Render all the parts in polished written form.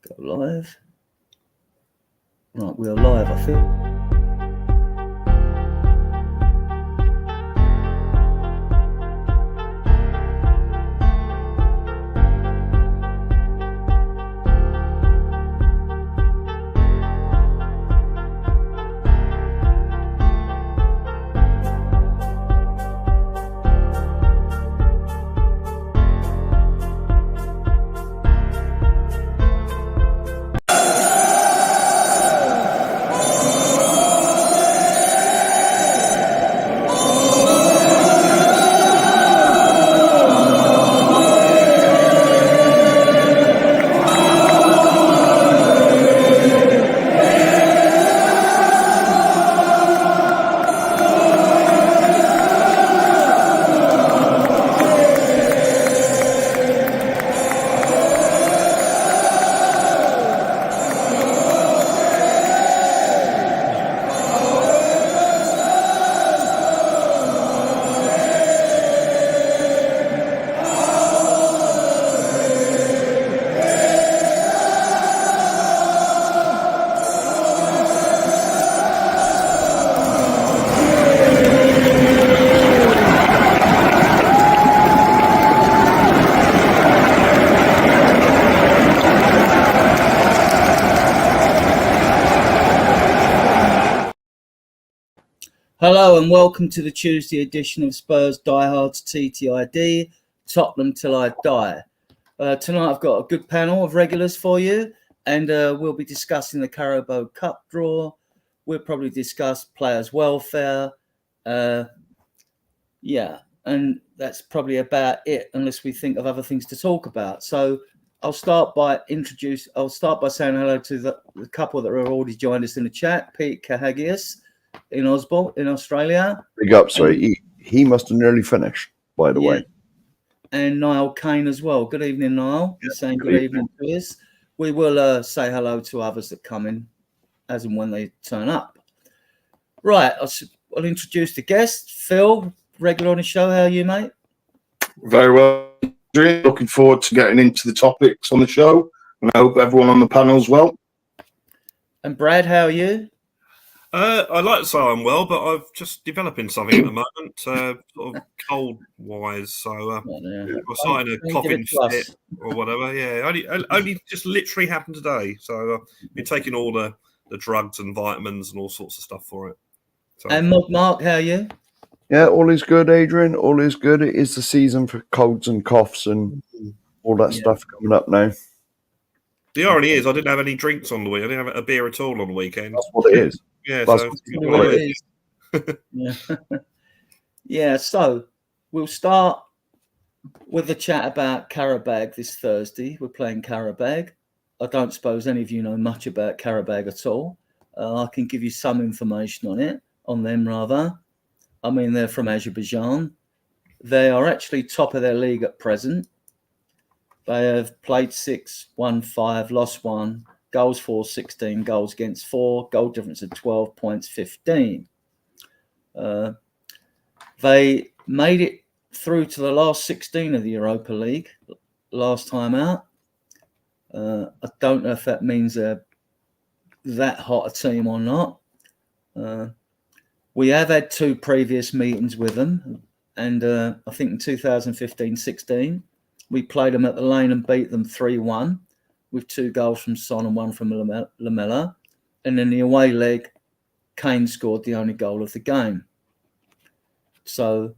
Go live. Right, we're live, I think. Hello and welcome to the Tuesday edition of Spurs Diehards TTID, Tottenham Till I Die. Tonight I've got a good panel of regulars for you, and we'll be discussing the Qarabag Cup draw. We'll probably discuss players' welfare. And that's probably about it, unless we think of other things to talk about. So I'll start by saying hello to the couple that are already joined us in the chat. Pete Kahagias in Osborne, in Australia. Big up, sorry. He must have nearly finished, by the way. And Niall Kane as well. Good evening, Niall. Yeah, saying good evening to us. We will say hello to others that come in as and when they turn up. Right, I'll introduce the guest. Phil, regular on the show. How are you, mate? Very well. Looking forward to getting into the topics on the show. And I hope everyone on the panel's well. And Brad, how are you? I like to say I'm well, but I'm just developing something at the moment, sort of cold-wise. So I'm starting a coughing fit or whatever. Yeah, only just literally happened today. So I've been taking all the drugs and vitamins and all sorts of stuff for it. So, and Mark, how are you? Yeah, all is good, Adrian. All is good. It is the season for colds and coughs and all that stuff coming up now. The irony is I didn't have any drinks on the weekend. I didn't have a beer at all on the weekend. That's what it is. Yeah, So we'll start with a chat about Qarabag this Thursday. We're playing Qarabag. I don't suppose any of you know much about Qarabag at all. I can give you some information on them rather. I mean, they're from Azerbaijan. They are actually top of their league at present. They have played 6, won 5, lost 1. Goals for 16, goals against 4, goal difference of 12, points 15. They made it through to the last 16 of the Europa League last time out. I don't know if that means they're that hot a team or not. We have had 2 previous meetings with them, and I think in 2015-16, we played them at the Lane and beat them 3-1. With 2 goals from Son and 1 from Lamela. And in the away leg, Kane scored the only goal of the game. So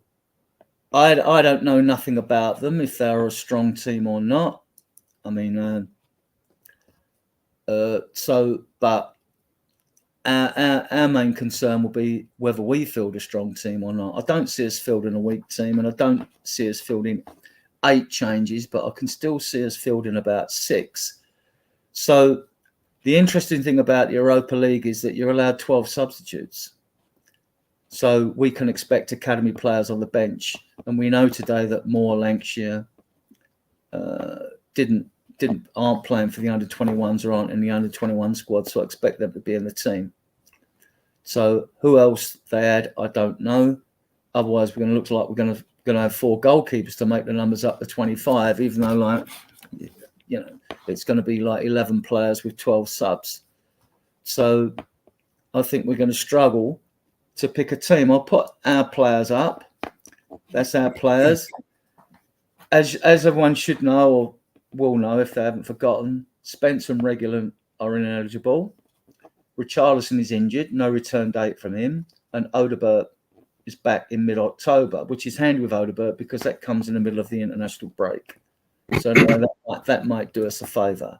I don't know nothing about them, if they're a strong team or not. I mean, but our main concern will be whether we field a strong team or not. I don't see us fielding a weak team, and I don't see us fielding 8 changes, but I can still see us fielding about 6. So the interesting thing about the Europa League is that you're allowed 12 substitutes. So we can expect academy players on the bench. And we know today that Moore, Lancashire aren't playing for the under-21s or aren't in the under-21 squad. So I expect them to be in the team. So who else they had, I don't know. Otherwise, we're going to look like we're going to have 4 goalkeepers to make the numbers up to 25, even though, it's going to be like 11 players with 12 subs. So I think we're going to struggle to pick a team. I'll put our players up. That's our players. As everyone should know or will know if they haven't forgotten, Spence and Reguilon are ineligible. Richarlison is injured, no return date from him. And Odobert is back in mid-October, which is handy with Odobert because that comes in the middle of the international break. So that might do us a favour.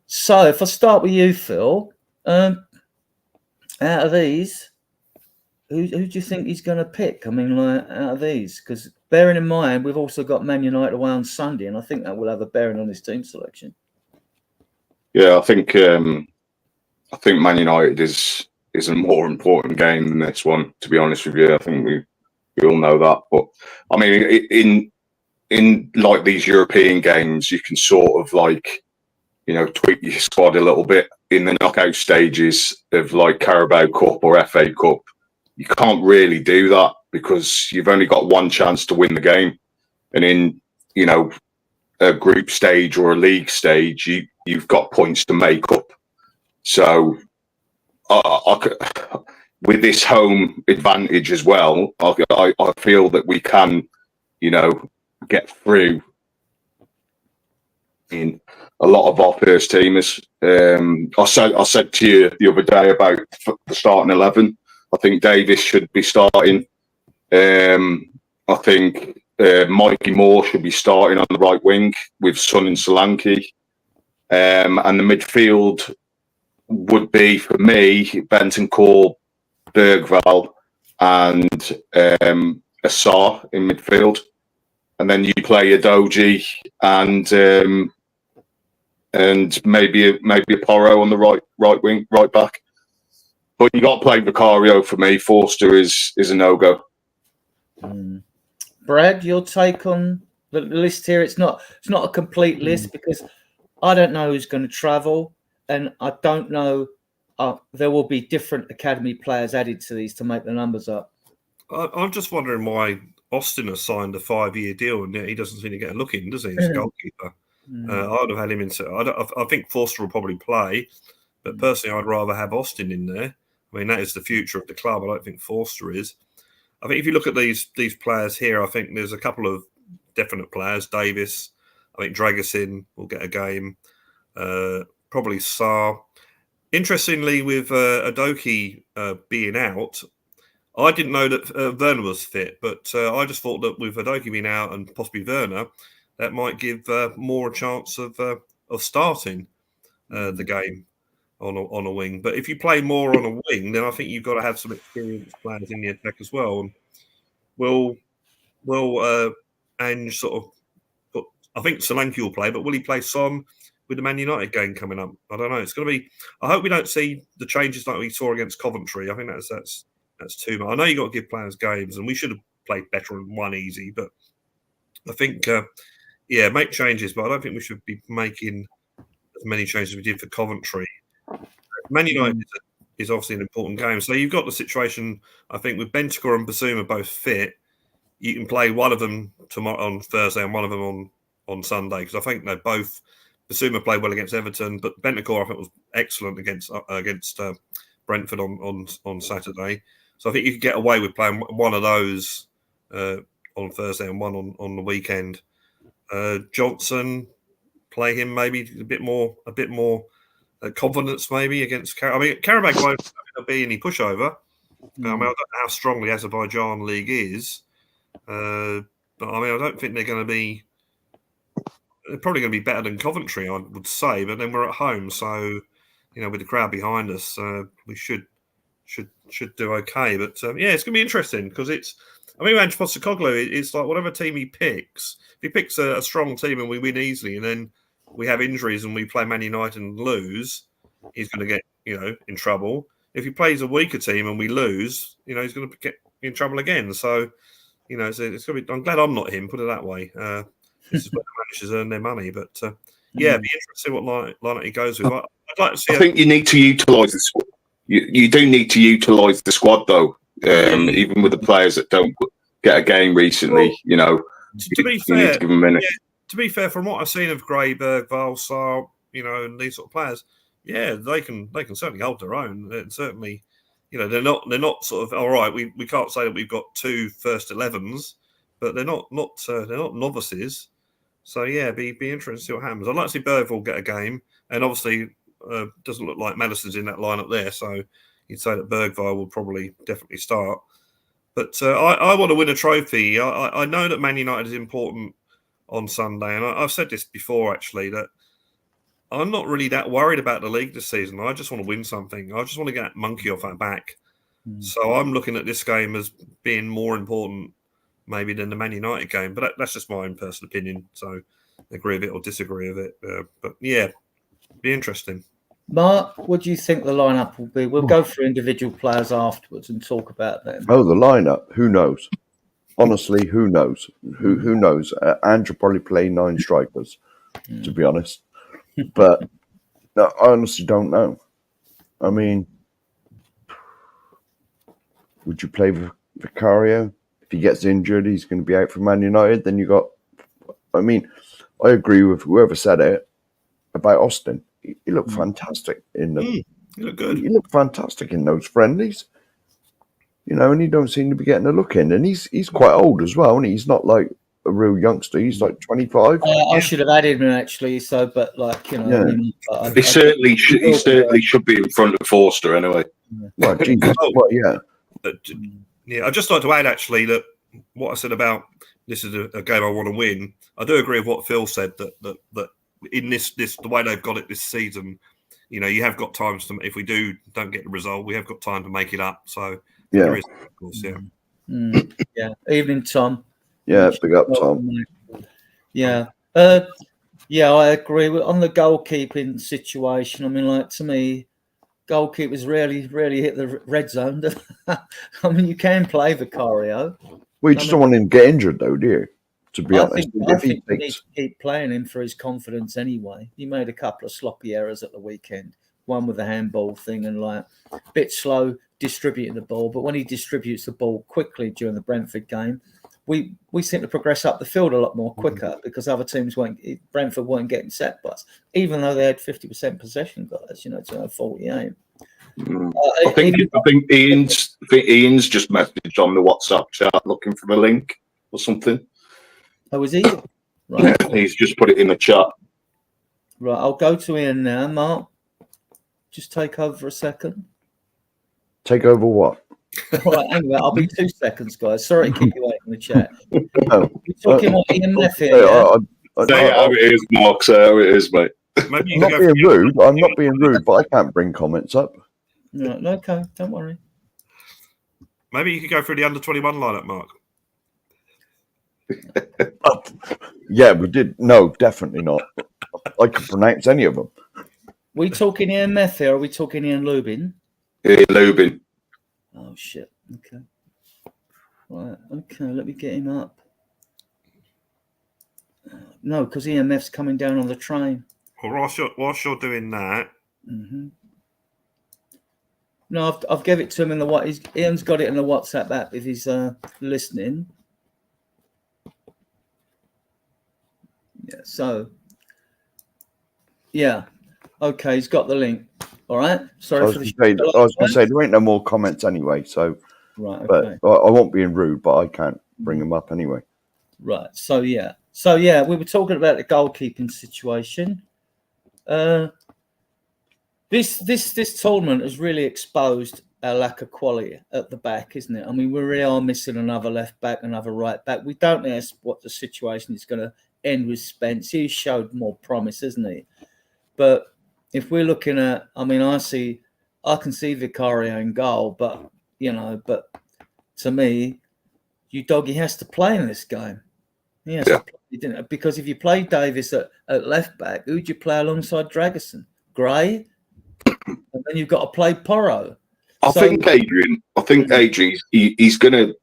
So if I start with you, Phil, out of these, who do you think he's going to pick? I mean, like, out of these, because bearing in mind we've also got Man United away on Sunday, and I think that will have a bearing on his team selection. Yeah, I think Man United is a more important game than this one. To be honest with you, I think we all know that. But I mean, in like these European games, you can sort of like, you know, tweak your squad a little bit in the knockout stages of like Qarabag Cup or FA Cup. You can't really do that because you've only got one chance to win the game. And in, you know, a group stage or a league stage, you've got points to make up. So with this home advantage as well, I feel that we can, you know, get through in a lot of our first teamers. I said to you the other day about the starting 11. I think Davis should be starting. I think Mikey Moore should be starting on the right wing with Son and Solanke. And the midfield would be, for me, Bentancur, Bergvall, and Assar in midfield. And then you play Adoji and maybe a Porro on the right wing, right back. But you got to play Vicario for me. Forster is a no-go. Brad, your take on the list here? It's not a complete list because I don't know who's going to travel, and I don't know. There will be different academy players added to these to make the numbers up. I'm just wondering why Austin has signed a 5-year deal and he doesn't seem to get a look in, does he? As goalkeeper, I would have had him in. I think Forster will probably play, but personally, I'd rather have Austin in there. I mean, that is the future of the club. I don't think Forster is. I think if you look at these players here, I think there's a couple of definite players. Davis, I think Dragusin will get a game. Probably Sarr. Interestingly, with Adoki being out, I didn't know that Werner was fit, but I just thought that with Adoki being out and possibly Werner, that might give more a chance of starting the game on a wing. But if you play more on a wing, then I think you've got to have some experienced players in the attack as well. And will Ange sort of put, I think Solanke will play, but will he play Son with the Man United game coming up? I don't know. It's going to be. I hope we don't see the changes like we saw against Coventry. I think that's too much. I know you got to give players games, and we should have played better and won easy. But I think, make changes. But I don't think we should be making as many changes as we did for Coventry. Man United is obviously an important game. So you've got the situation, I think, with Bentancur and Basuma both fit. You can play one of them tomorrow on Thursday and one of them on Sunday, because I think they both. Basuma played well against Everton, but Bentancur I think was excellent against Brentford on Saturday. So I think you could get away with playing one of those on Thursday and one on the weekend. Johnson, play him maybe a bit more confidence maybe against. Qarabag won't be any pushover. I don't know how strong the Azerbaijan league is, but I don't think they're going to be. They're probably going to be better than Coventry, I would say. But then we're at home, so with the crowd behind us, we should do okay. But it's going to be interesting because it's. Ange Postecoglou, it's like whatever team he picks. If he picks a strong team and we win easily, and then we have injuries and we play Man United and lose, he's going to get in trouble. If he plays a weaker team and we lose, he's going to get in trouble again. So it's going to be. I'm glad I'm not him. Put it that way. This is where the managers earn their money, but it'd be interesting to see what lineup he goes with. I'd like to see. I think you need to utilise the squad. You do need to utilise the squad, though. Even with the players that don't get a game recently, to be fair, you need to give them a minute. to be fair, from what I've seen of Qarabag, Valsar, and these sort of players, yeah, they can certainly hold their own. And certainly, they're not sort of all right. We can't say that we've got 2 first 11s, but they're not novices. So yeah, be interesting to see what happens. I'd like to see Bergvall get a game, and obviously doesn't look like Madison's in that lineup there. So you'd say that Bergvall will probably definitely start. But I want to win a trophy. I know that Man United is important on Sunday, and I've said this before actually, that I'm not really that worried about the league this season. I just want to win something. I just want to get that monkey off our back. So I'm looking at this game as being more important maybe than the Man United game. But that's just my own personal opinion. So agree with it or disagree with it. But yeah, be interesting. Mark, what do you think the lineup will be? We'll go through individual players afterwards and talk about them. Oh, the lineup. Who knows? Honestly, who knows? Who knows? Andrew probably play 9 strikers, to be honest. But no, I honestly don't know. I mean, would you play Vicario? If he gets injured, he's going to be out for Man United. Then you got. I mean, I agree with whoever said it about Austin. He looked fantastic in the. He looked good. He looked fantastic in those friendlies. And he don't seem to be getting a look in. And he's quite old as well, and he's not like a real youngster. He's like 25. I should have added him actually. So, but he certainly should be in front of Forster anyway. Well, Jesus, yeah. I'd just like to add actually that what I said about this is a game I want to win. I do agree with what Phil said that in this the way they've got it this season, you have got times to, if we don't get the result, we have got time to make it up. So yeah, there is, of course, yeah. Evening, Tom. Yeah, big up, Tom. Yeah, I agree on the goalkeeping situation. I mean, to me, goalkeepers really hit the red zone. I mean, you can play Vicario. Well, you just don't want him to get injured, though, do you? To be honest, I think we need to keep playing him for his confidence anyway. He made a couple of sloppy errors at the weekend. One with the handball thing and a bit slow distributing the ball. But when he distributes the ball quickly during the Brentford game, we seem to progress up the field a lot more quicker because other teams Brentford weren't getting set butts, even though they had 50% possession, guys. To have 48. I think Ian's just messaged on the WhatsApp chat looking for the link or something. Oh, is he? Right. He's just put it in the chat. Right, I'll go to Ian now. Mark, just take over for a second. Take over what? Right, anyway, I'll be 2 seconds, guys. Sorry to keep you waiting in the chat. You're talking about Ian Neff here. Say how it is, Mark. Say how it is, mate. I'm not being rude. I'm not being rude, but I can't bring comments up. No, okay, don't worry. Maybe you could go through the under-21 lineup, Mark. Yeah, we did. No, definitely not. I can pronounce any of them. We talking Ian Meth here, or are we talking Ian Lubin? Yeah, Lubin. Oh, shit. Okay. Right, okay, let me get him up. No, because EMF's coming down on the train. Well, whilst you're doing that... Mm-hmm. No, I've gave it to him in the Ian's got it in the WhatsApp app if he's listening. Yeah, so yeah, okay, he's got the link. All right. Sorry for the. I was going to say there ain't no more comments anyway. So right, okay. But I won't be rude, but I can't bring them up anyway. Right. So yeah, we were talking about the goalkeeping situation. This tournament has really exposed our lack of quality at the back, isn't it? I mean, we really are missing another left back, another right back. We don't know what the situation is going to end with Spence. He showed more promise, isn't he? But if we're looking at, I mean, I can see Vicario in goal, but to me, he has to play in this game. He has to play, didn't it? Because if you play Davis at left back, who'd you play alongside Dragerson? Gray? And then you've got to play Porro. I think Adrian, he's going to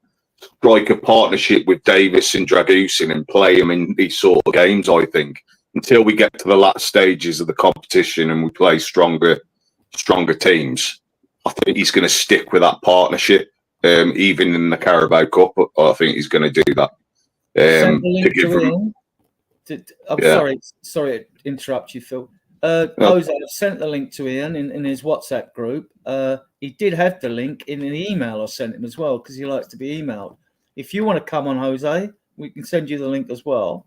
strike a partnership with Davis and Dragusin and play him in these sort of games, I think, until we get to the last stages of the competition and we play stronger teams. I think he's going to stick with that partnership, even in the Qarabag Cup. I think he's going to do that. I'm sorry to interrupt you, Phil. Jose, I've sent the link to Ian in his WhatsApp group. He did have the link in an email I sent him as well because he likes to be emailed. If you want to come on, Jose, we can send you the link as well.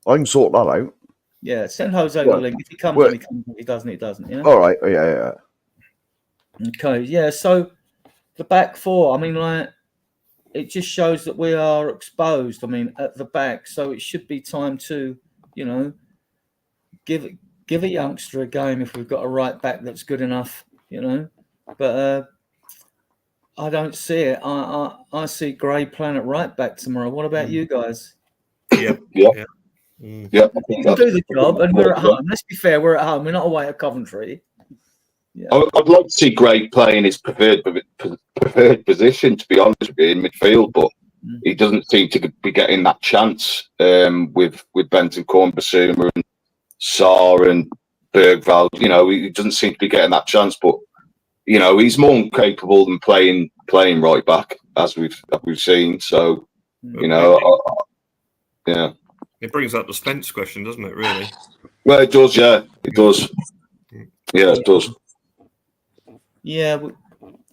I can sort that out. Yeah, send Jose the link. If he comes on, he comes. If he doesn't, he doesn't. Yeah. All right. Yeah. Okay. Yeah. So the back four. I mean, like, it just shows that we are exposed. I mean, at the back. So it should be time to, give a youngster a game if we've got a right back that's good enough. But I don't see it. I see Gray playing at right back tomorrow. What about you guys? Yeah. We'll do the job, and we're at home. Let's be fair, we're at home. We're not away at Coventry. Yeah. I'd like to see Gray playing his preferred position, to be honest with you, in midfield, but he doesn't seem to be getting that chance with Bentancur, Basuma, and Sarr and Bergvall. He doesn't seem to be getting that chance, but he's more capable than playing right back, as we've seen. So, yeah. It brings up the Spence question, doesn't it, really? Well, it does, yeah. It does. Yeah, it does. Yeah.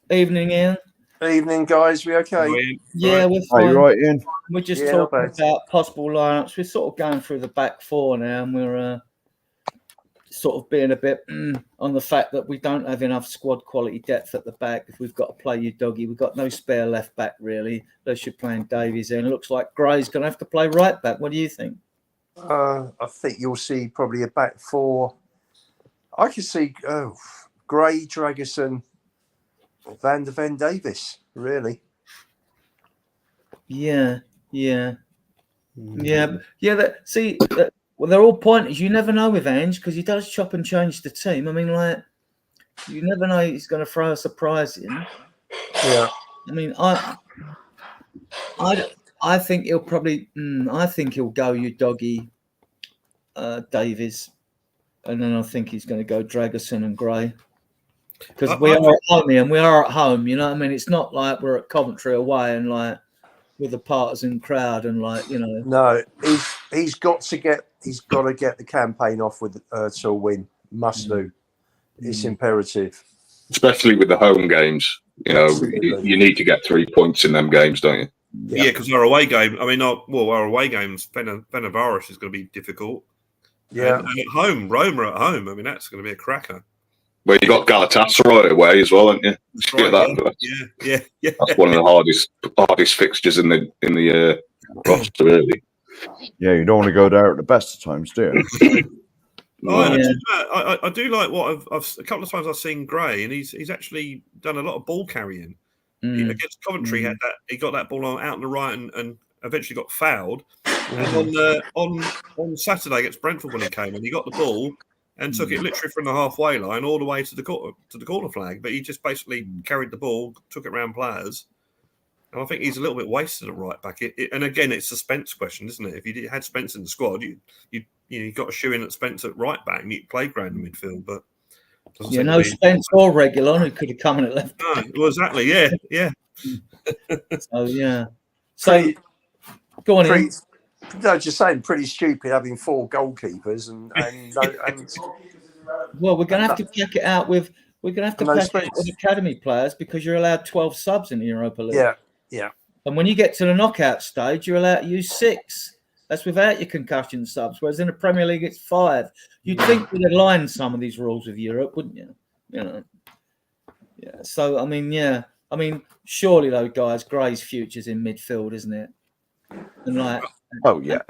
Evening, Ian. Evening, guys. We okay? Yeah, we're fine. Are you right, Ian? We're just talking about possible lineups. We're sort of going through the back four now, and we're sort of being a bit on the fact that we don't have enough squad quality depth at the back. If we've got to play you doggy, we've got no spare left back really. Unless you're playing Davies in. It looks like Gray's going to have to play right back. What do you think? I think you'll see probably a back four. I could see Gray, Dragerson, Van der Ven Davis, really. Yeah. Well, they're all pointers. You never know with Ange because he does chop and change the team. I mean, like, you never know he's going to throw a surprise in. Yeah. I mean, I think he'll probably. I think he'll go you doggy, Davies, and then I think he's going to go Dragerson and Gray because we are at home and we are at home. You know what I mean? It's not like we're at Coventry away and like with a partisan crowd and like No, he's got to get the campaign off with Özil win. Must do. It's imperative, especially with the home games. You need to get 3 points in them games, don't you? Yeah, because our away game. I mean, our away games. Fenerbahce is going to be difficult. Yeah, and at home, Roma at home. I mean, that's going to be a cracker. Well, you got Galatasaray away as well, haven't you? Right, yeah. That's one of the hardest fixtures in the roster, really. Yeah, you don't want to go there at the best of times, do you? I do like what I've a couple of times I've seen Gray, and he's actually done a lot of ball carrying. Against Coventry, he got that ball out on the right and eventually got fouled. And on Saturday against Brentford when he came in, he got the ball and took it literally from the halfway line all the way to the corner flag. But he just basically carried the ball, took it around players. And I think he's a little bit wasted at right back. And again, it's a Spence question, isn't it? If you had Spence in the squad, you got to shoe in at Spence at right back and you play Grand in midfield. But Spence or Reguilon who could have come in at left. No, well, exactly, yeah. So yeah. So go on. No, just saying, pretty stupid having 4 goalkeepers and well, we're going to have to pack it out with. We're going to have to pack it with academy players because you're allowed 12 subs in the Europa League. Yeah. And when you get to the knockout stage, you're allowed to use 6. That's without your concussion subs. Whereas in the Premier League, it's 5. You'd think we'd align some of these rules with Europe, wouldn't you? Yeah. So I mean, surely though, guys, Gray's future's in midfield, isn't it? And like, oh yeah,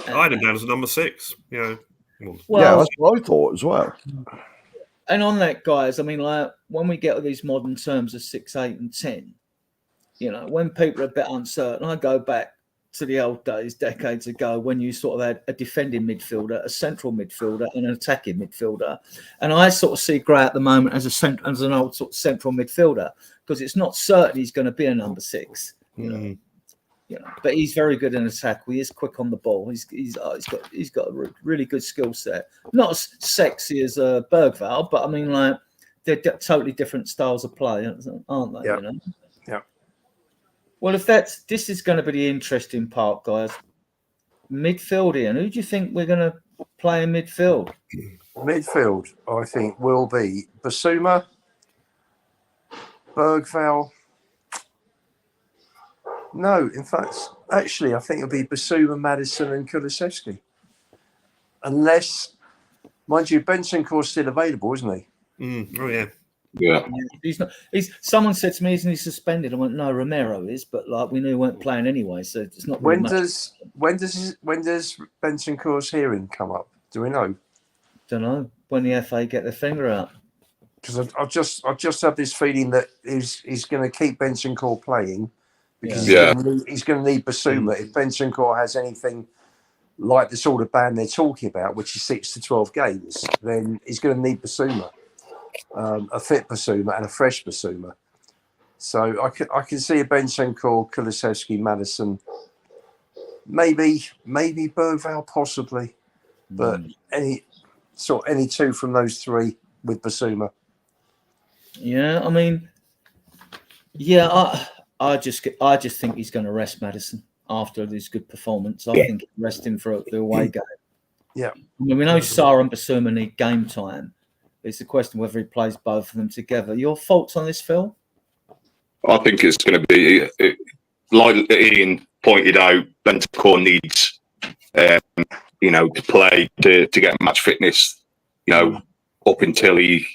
I had him down as a number 6. Well, that's what I thought as well. And on that, guys, I mean, like when we get to these modern terms of 6, 8, and 10, when people are a bit uncertain, I go back to the old days, decades ago, when you sort of had a defending midfielder, a central midfielder, and an attacking midfielder. And I sort of see Gray at the moment as an old sort of central midfielder because it's not certain he's going to be a number 6. But he's very good in attack. He is quick on the ball. He's got a really good skill set. Not as sexy as Bergvall, but I mean, like they're totally different styles of play, aren't they? Yeah. Yeah. Well, this is going to be the interesting part, guys. midfield, Ian. Who do you think we're going to play in midfield? Midfield, I think, will be Basuma, Bergvall. No, in fact, actually, I think it'll be Basuma, Maddison, and Kulusevski. Unless, mind you, Bentancur's still available, isn't he? Oh yeah. Yeah. He's not. Someone said to me, "Isn't he suspended?" I went, "No, Romero is," but like we knew he weren't playing anyway, so it's not. Really when does Bentancur's hearing come up? Do we know? Don't know when the FA get their finger out. Because I just have this feeling that he's going to keep Bentancur playing because he's going to need Basuma. If Bentancur has anything like the sort of ban they're talking about, which is 6 to 12 games, then he's going to need Basuma. A fit Basuma and a fresh Basuma. So I can see a Bentancur, Kulusevski, Maddison, maybe Bergvall possibly, but any two from those three with Basuma. Yeah, I mean, yeah, I just think he's going to rest Maddison after this good performance. I think he'll rest him for the away game. Yeah, I mean, we know Sarr and Basuma need game time. It's a question whether he plays both of them together. Your thoughts on this, Phil? I think it's going to be, like Ian pointed out, Bentancur needs, to play to get match fitness, up until he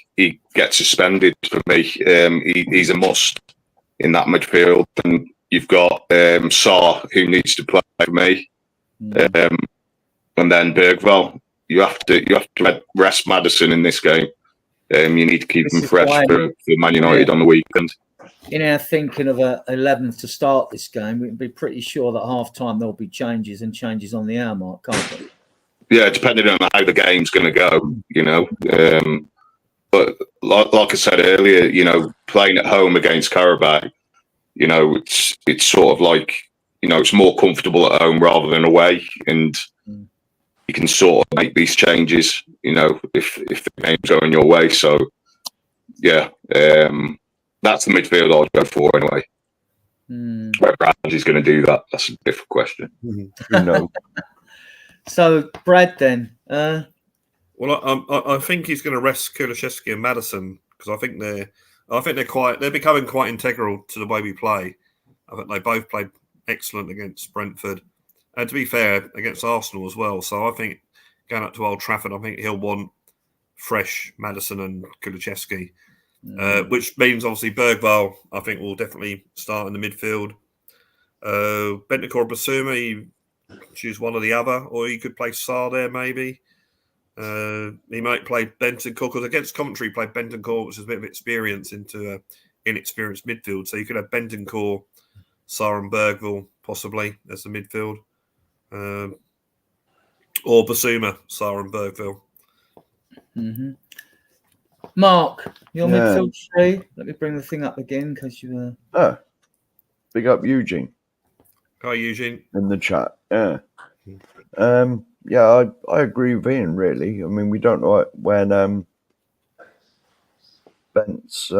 gets suspended. For me, he's a must in that midfield. And you've got Sarr, who needs to play for me, and then Bergvall. You have to rest Maddison in this game. You need to keep him fresh for Man United on the weekend. In our thinking of a 11th to start this game, we can be pretty sure that half time there'll be changes on the hour mark, can't we? Yeah, depending on how the game's going to go, But like I said earlier, playing at home against Qarabag, it's sort of like, it's more comfortable at home rather than away, and you can sort of make these changes, if the game's going your way. So, yeah, that's the midfield I'd go for anyway. Whether Andy's going to do that, that's a different question. No. So, Brad, then. Well, I think he's going to rest Kulusevski and Maddison because I think they're becoming quite integral to the way we play. I think they both played excellent against Brentford. And to be fair, against Arsenal as well. So I think going up to Old Trafford, I think he'll want fresh Maddison and Kulusevski, which means obviously Bergvall, I think, will definitely start in the midfield. Bentancur, Basuma, you choose one or the other, or you could play Sarr there maybe. He might play Bentancur because against Coventry, he played Bentancur, which is a bit of experience into an inexperienced midfield. So you could have Bentancur, Sarr, and Bergvall possibly as the midfield. Or Basuma, Sarr and Bergvall. Mark, your midfield three. Let me bring the thing up again because you were. Big up Eugene. Hi, Eugene. In the chat. Yeah. I agree with Ian, really. I mean, we don't know when Bent's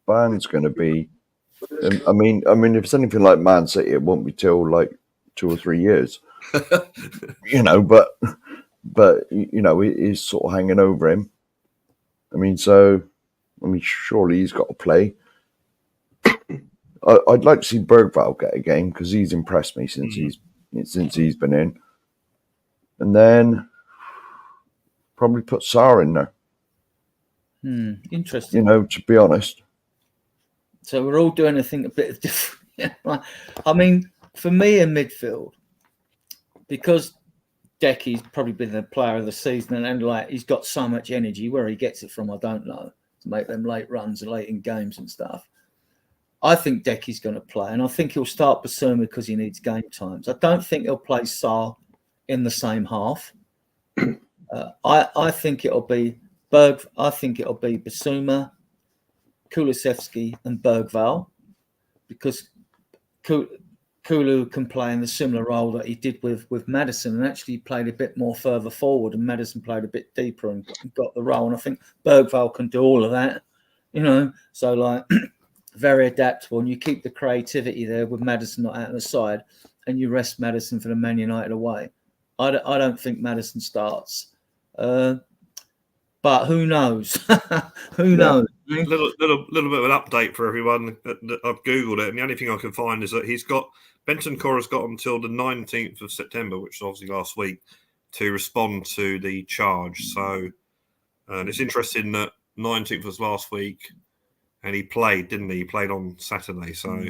ban's going to be. I mean, if it's anything like Man City, it won't be till like 2 or 3 years. But it is sort of hanging over him. Surely he's got to play. I'd like to see Bergvall get a game because he's impressed me since he's been in, and then probably put Sarr in there. Interesting. To be honest. So we're all doing a bit different. I mean, for me in midfield, because Decky's probably been the player of the season, and like he's got so much energy. Where he gets it from, I don't know. To make them late runs and late in games and stuff. I think Decky's going to play, and I think he'll start Basuma because he needs game times. I don't think he'll play Sarr in the same half. I think it'll be I think it'll be Basuma, Kulusevski, and Bergvall, because Kulu can play in the similar role that he did with Maddison, and actually played a bit more further forward, and Maddison played a bit deeper and got the role. And I think Bergvall can do all of that, so like very adaptable, and you keep the creativity there with Maddison not out on the side. and you rest Maddison for the Man United away. I don't think Maddison starts. But who knows? Who knows? Little bit of an update for everyone. I've Googled it, and the only thing I can find is that Bentancur has got until the 19th of September, which is obviously last week, to respond to the charge. So, and it's interesting that 19th was last week, and he played, didn't he? He played on Saturday. So,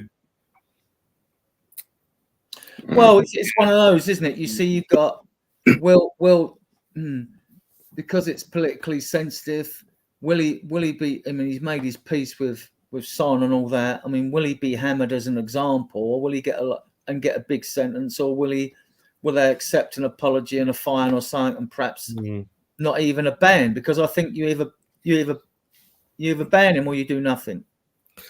well, it's one of those, isn't it? You see, you've got because it's politically sensitive. Will he be? I mean, he's made his peace with Son and all that. I mean, will he be hammered as an example, or will he get a big sentence, or will they accept an apology and a fine or something, and perhaps not even a ban? Because I think you either ban him or you do nothing.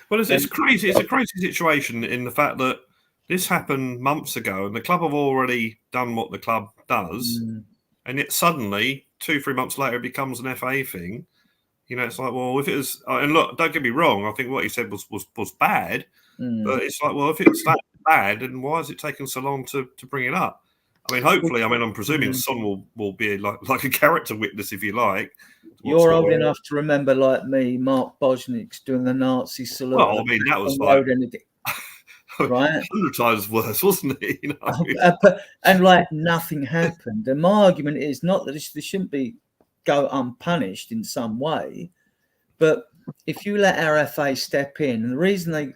Well, it's crazy. It's a crazy situation in the fact that this happened months ago, and the club have already done what the club does, and yet suddenly 2-3 months later it becomes an FA thing. You know, it's like, well, if it was, and look, don't get me wrong, I think what he said was bad, but it's like, well, if it's that bad, then why is it taking so long to bring it up? I mean, hopefully, I'm presuming Son will be like a character witness, if you like. You're old enough to remember, like me, Mark Bosnick's doing the Nazi salute. Well, I mean, that was like right, 100 times worse, wasn't it? You know? And like nothing happened. And my argument is not that this shouldn't go unpunished in some way, but if you let our FA step in, and the reason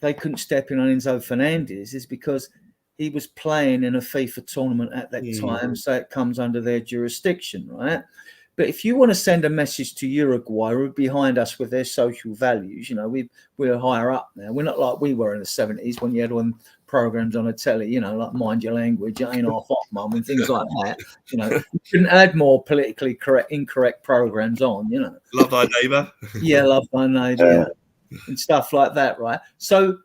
they couldn't step in on Enzo Fernandez is because he was playing in a FIFA tournament at that time, so it comes under their jurisdiction, right? But if you want to send a message to Uruguay, who are behind us with their social values, you know, we're higher up now. We're not like we were in the 70s when you had all them programs on the telly, you know, like Mind Your Language, Ain't Half Off, Mum, and things like that. You know, you couldn't add more politically incorrect programs on, you know. Love Thy Neighbour. Yeah, Love Thy Neighbour, and stuff like that, right? So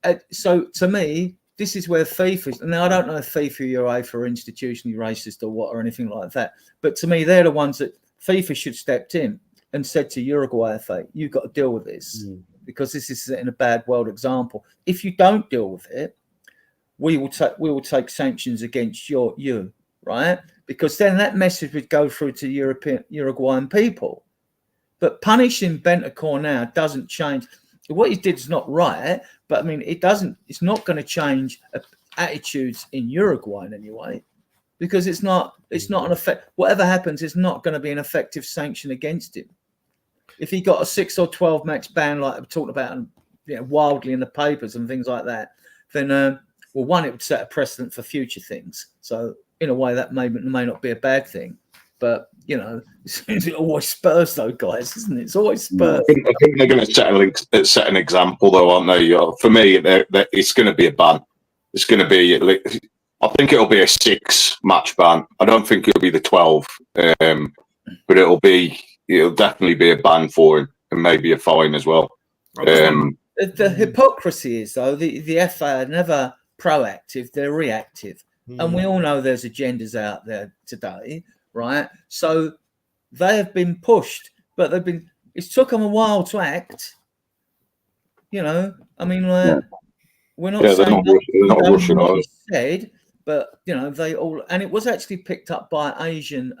to me, this is where FIFA is. Now, I don't know if FIFA or UEFA are institutionally racist or what or anything like that. But to me, they're the ones that FIFA should have stepped in and said to Uruguay FA, you've got to deal with this because this is setting a bad world example. If you don't deal with it, we will take sanctions against you, right? Because then that message would go through to Uruguayan people. But punishing Bentancur now doesn't change. What he did is not right, but I mean, it's not going to change attitudes in Uruguay in any way, because it's not an effect. Whatever happens, it's not going to be an effective sanction against him. If he got a 6 or 12 match ban, like we talked about, wildly in the papers and things like that, then it would set a precedent for future things. So in a way, that may not be a bad thing. But, you know, it's always Spurs, though, guys, isn't it? It's always Spurs. I think they're going to set an example, though, aren't they? For me, it's going to be a ban. It's going to be, I think it'll be a 6-match ban. I don't think it'll be the 12, but it'll definitely be a ban for him and maybe a fine as well. The hypocrisy is, though, the FA are never proactive, they're reactive. And we all know there's agendas out there today. Right, so they have been pushed, but it's took them a while to act. You know, I mean, we're not saying they're not rushing on. Said, but you know, they all, and it was actually picked up by Asian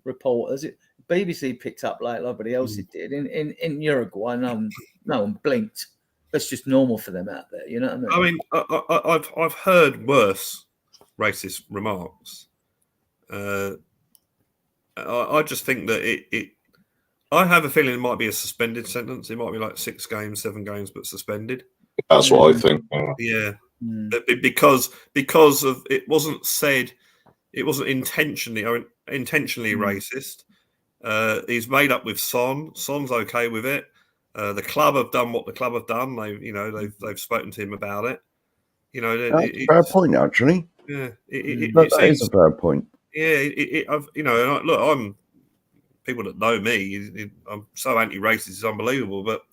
reporters. BBC picked up like nobody else it did in Uruguay. No one blinked. That's just normal for them out there. You know what I mean? I've heard worse racist remarks. I just think that I have a feeling it might be a suspended sentence. It might be like 6 games, 7 games, but suspended. That's what I think. Yeah, because of it wasn't said. It wasn't intentionally racist. He's made up with Son. Son's okay with it. The club have done what the club have done. They've spoken to him about it. You know, that's a fair point, actually. Yeah, that is a fair point. Yeah, I'm people that know me. I'm so anti-racist, it's unbelievable. But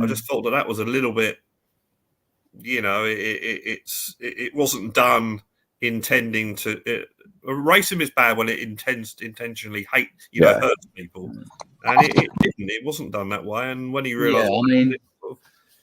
I just thought that was a little bit, you know, it wasn't done intending to. Racism is bad when it intentionally hurts people, and it didn't. It wasn't done that way. And when he realised,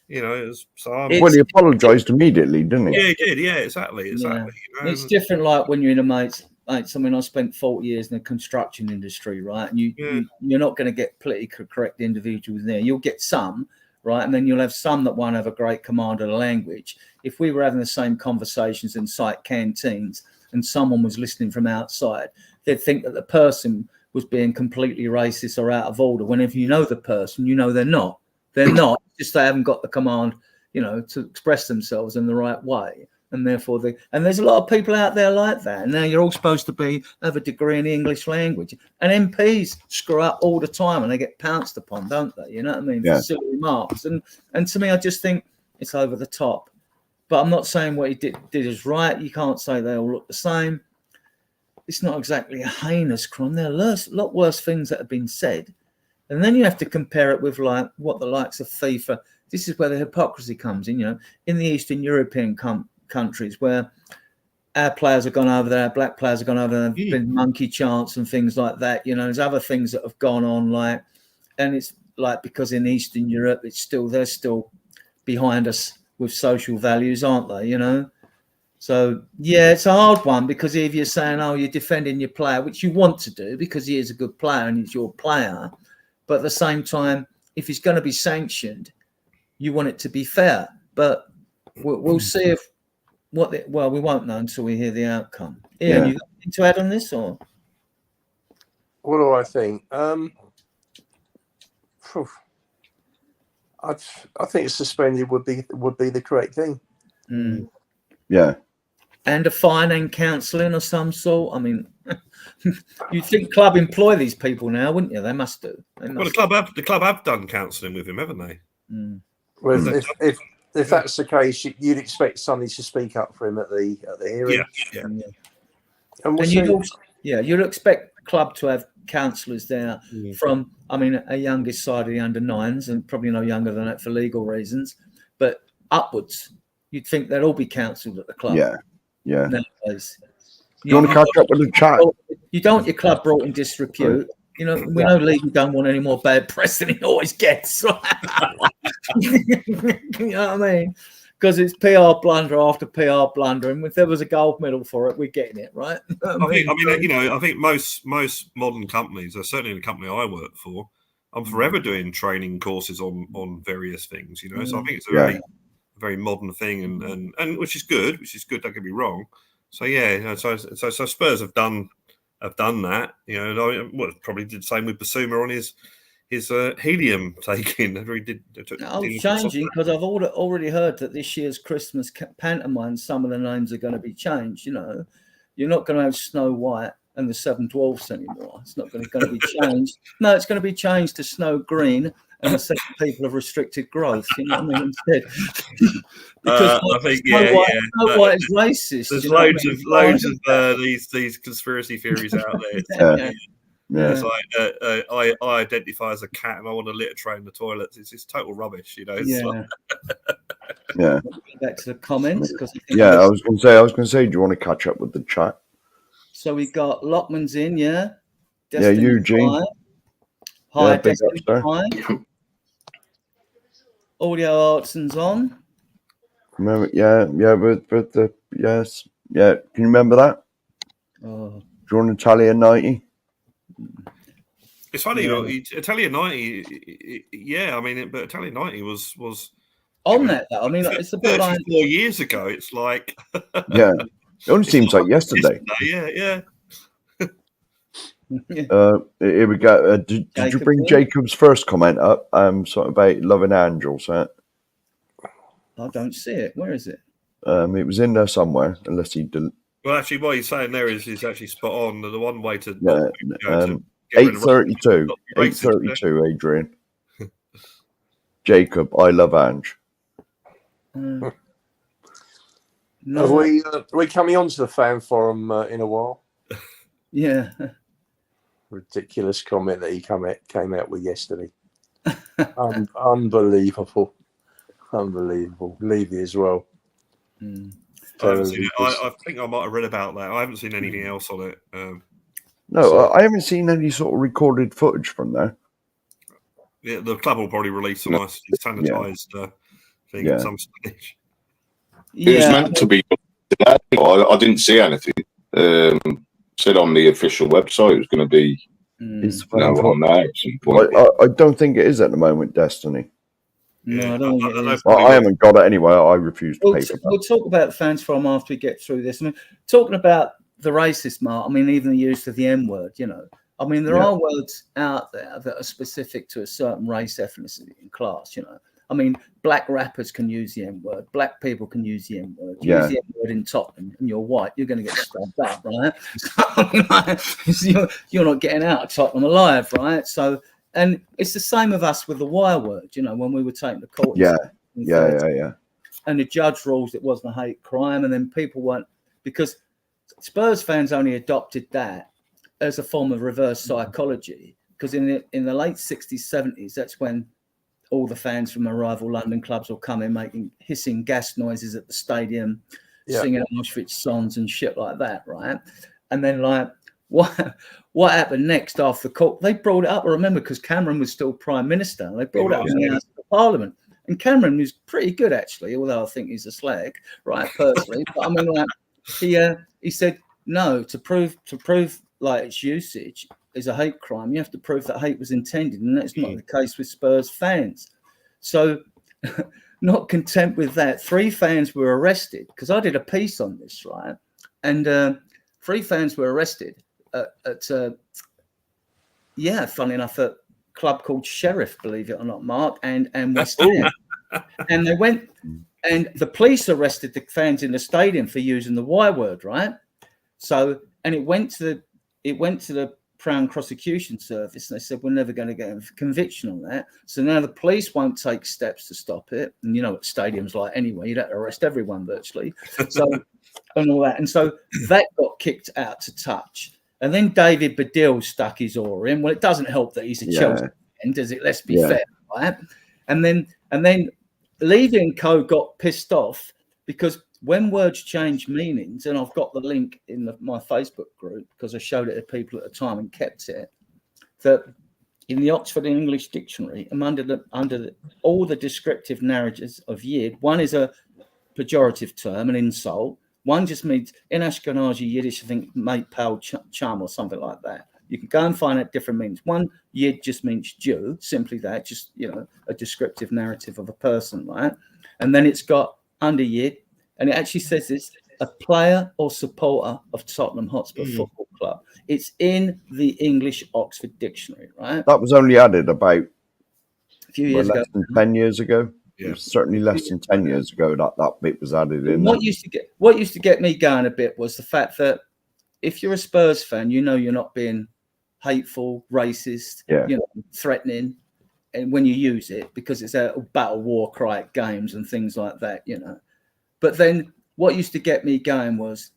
You know, so well, he apologised immediately, didn't he? Yeah, he did. Yeah, exactly. Yeah. You know? It's different, like when you're in a mates. I mean, I spent 40 years in the construction industry, right? And you're not going to get politically correct individuals there. You'll get some, right? And then you'll have some that won't have a great command of the language. If we were having the same conversations in site canteens and someone was listening from outside, they'd think that the person was being completely racist or out of order. Whenever you know the person, you know they're not. They're not. Just they haven't got the command, you know, to express themselves in the right way. And therefore, and there's a lot of people out there like that. And now you're all supposed to have a degree in the English language. And MPs screw up all the time and they get pounced upon, don't they? You know what I mean? Yeah. For silly remarks. And to me, I just think it's over the top. But I'm not saying what he did is right. You can't say they all look the same. It's not exactly a heinous crime. There are a lot worse things that have been said. And then you have to compare it with like what the likes of FIFA. This is where the hypocrisy comes in, you know, in the Eastern European countries where our players have gone over there, our black players have gone over there, there've been monkey chants and things like that. You know, there's other things that have gone on, like, and it's like because in Eastern Europe, they're still behind us with social values, aren't they? You know, so yeah, it's a hard one because if you're saying, oh, you're defending your player, which you want to do because he is a good player and he's your player, but at the same time, if he's going to be sanctioned, you want it to be fair. But we'll see if well, we won't know until we hear the outcome. Ian, you got anything to add on this, or what do I think? I think suspended would be the correct thing. Yeah. And a fine and counselling of some sort. I mean, you'd think club employ these people now, wouldn't you? They must do. Well, the club have done counselling with him, haven't they? Well, if that's the case, you'd expect somebody to speak up for him at the hearing. Yeah. And you'd expect club to have counsellors there from, I mean, a youngest side of the under-9s and probably no younger than that for legal reasons, but upwards. You'd think they'd all be counselled at the club. Yeah. Nowadays. You want to catch up with the chat? You don't want your club brought in disrepute. You know, we know Lee don't want any more bad press than he always gets. You know what I mean? Because it's PR blunder after PR blunder, and if there was a gold medal for it, we're getting it, right? I think most modern companies, certainly the company I work for, I'm forever doing training courses on various things. You know, so I think it's a very modern thing, and which is good. Don't get me wrong. So yeah, so Spurs have done that. You know, probably did the same with Basuma on his helium taking. Changing because I've already heard that this year's Christmas pantomime, some of the names are going to be changed. You know, you're not going to have Snow White and the Seven Dwarfs anymore. It's not going to be changed. No, it's going to be changed to Snow Green and the Seven People of Restricted Growth. You know what I mean? Instead, because I think Snow White is racist. There's loads of these conspiracy theories out there. It's like I identify as a cat and I want a litter tray in the toilets. It's just total rubbish, you know. Back to the comments because I was going to say, do you want to catch up with the chat? So we got Lockman's in, Destiny Eugene. Hi, Destiny. Hi. Audio Artson's on. Remember, with the yes, Can you remember that? Oh, do you want Italian 90? It's funny, Italian 90. I mean, but Italian 90 was on that though. I mean, it's a bit 4 years ago. It's like it only seems like yesterday. Yeah. Here we go. Did you bring Jacob's first comment up? Something about loving angels. I don't see it. Where is it? It was in there somewhere, unless he didn't. Well, actually, what he's saying there is actually spot on. The one way to 8:32. 8:32. Adrian. Jacob, I love Ange. No. Are we coming on to the fan forum in a while? Yeah. Ridiculous comment that he came out with yesterday. Unbelievable. Levy as well. I think I might have read about that. I haven't seen anything else on it. I haven't seen any sort of recorded footage from there. Yeah, the club will probably release some nice sanitized think, at some stage. It was meant to be today. I didn't see anything. Said on the official website it was going to be on there at some point. I don't think it is at the moment, Destiny. No, I don't think it is. I haven't got it anyway. I refuse to pay for that. We'll talk about fans from after we get through this. I mean, talking about the racist mark, I mean, even the use of the N word, you know. I mean, there are words out there that are specific to a certain race, ethnicity, and class, you know. I mean, black rappers can use the N word. Black people can use the N word. Use the N word in Tottenham, and you're white, you're going to get stabbed up, right? You're not getting out of Tottenham alive, right? So, and it's the same with us with the Y word, you know, when we were taking the court. Yeah. And the judge rules it wasn't a hate crime, and then people weren't, because Spurs fans only adopted that as a form of reverse psychology, because in the late 60s, 70s, that's when all the fans from the rival London clubs will come in making hissing gas noises at the stadium, singing Auschwitz songs and shit like that, right? And then, like, what happened next after the court? They brought it up, I remember, because Cameron was still Prime Minister. They brought it up in the House of Parliament. And Cameron was pretty good, actually, although I think he's a slag, right, personally. But I mean, like, he said, no, to prove like its usage is a hate crime, you have to prove that hate was intended, and that's not the case with Spurs fans. So, not content with that, 3 fans were arrested, because I did a piece on this, right? And 3 fans were arrested at funny enough, a club called Sheriff, believe it or not, Mark, and West Ham. And they went, and the police arrested the fans in the stadium for using the Y word, right? So, and it went to the Crown Prosecution Service, and they said, we're never going to get a conviction on that. So now the police won't take steps to stop it. And you know what stadiums like anyway, you'd have to arrest everyone virtually. So, and all that. And so that got kicked out to touch. And then David Baddiel stuck his oar in. Well, it doesn't help that he's a Chelsea fan, does it? Let's be fair, right? And then Levy and Co got pissed off because when words change meanings, and I've got the link in my Facebook group because I showed it to people at the time and kept it, that in the Oxford English Dictionary, under all the descriptive narratives of yid, one is a pejorative term, an insult. One just means, in Ashkenazi Yiddish, I think, mate, pal, chum, or something like that. You can go and find out different meanings. One, yid just means Jew, simply that, just, you know, a descriptive narrative of a person, right? And then it's got under yid, and it actually says it's a player or supporter of Tottenham Hotspur Football Club. It's in the English Oxford Dictionary, right? That was only added about a few years ago. Less than 10 years ago. Yeah. It was certainly less than 10 years ago that bit was added in. What used to get me going a bit was the fact that if you're a Spurs fan, you know you're not being hateful, racist, you know, threatening, and when you use it, because it's a battle war cry at games and things like that, you know. But then what used to get me going was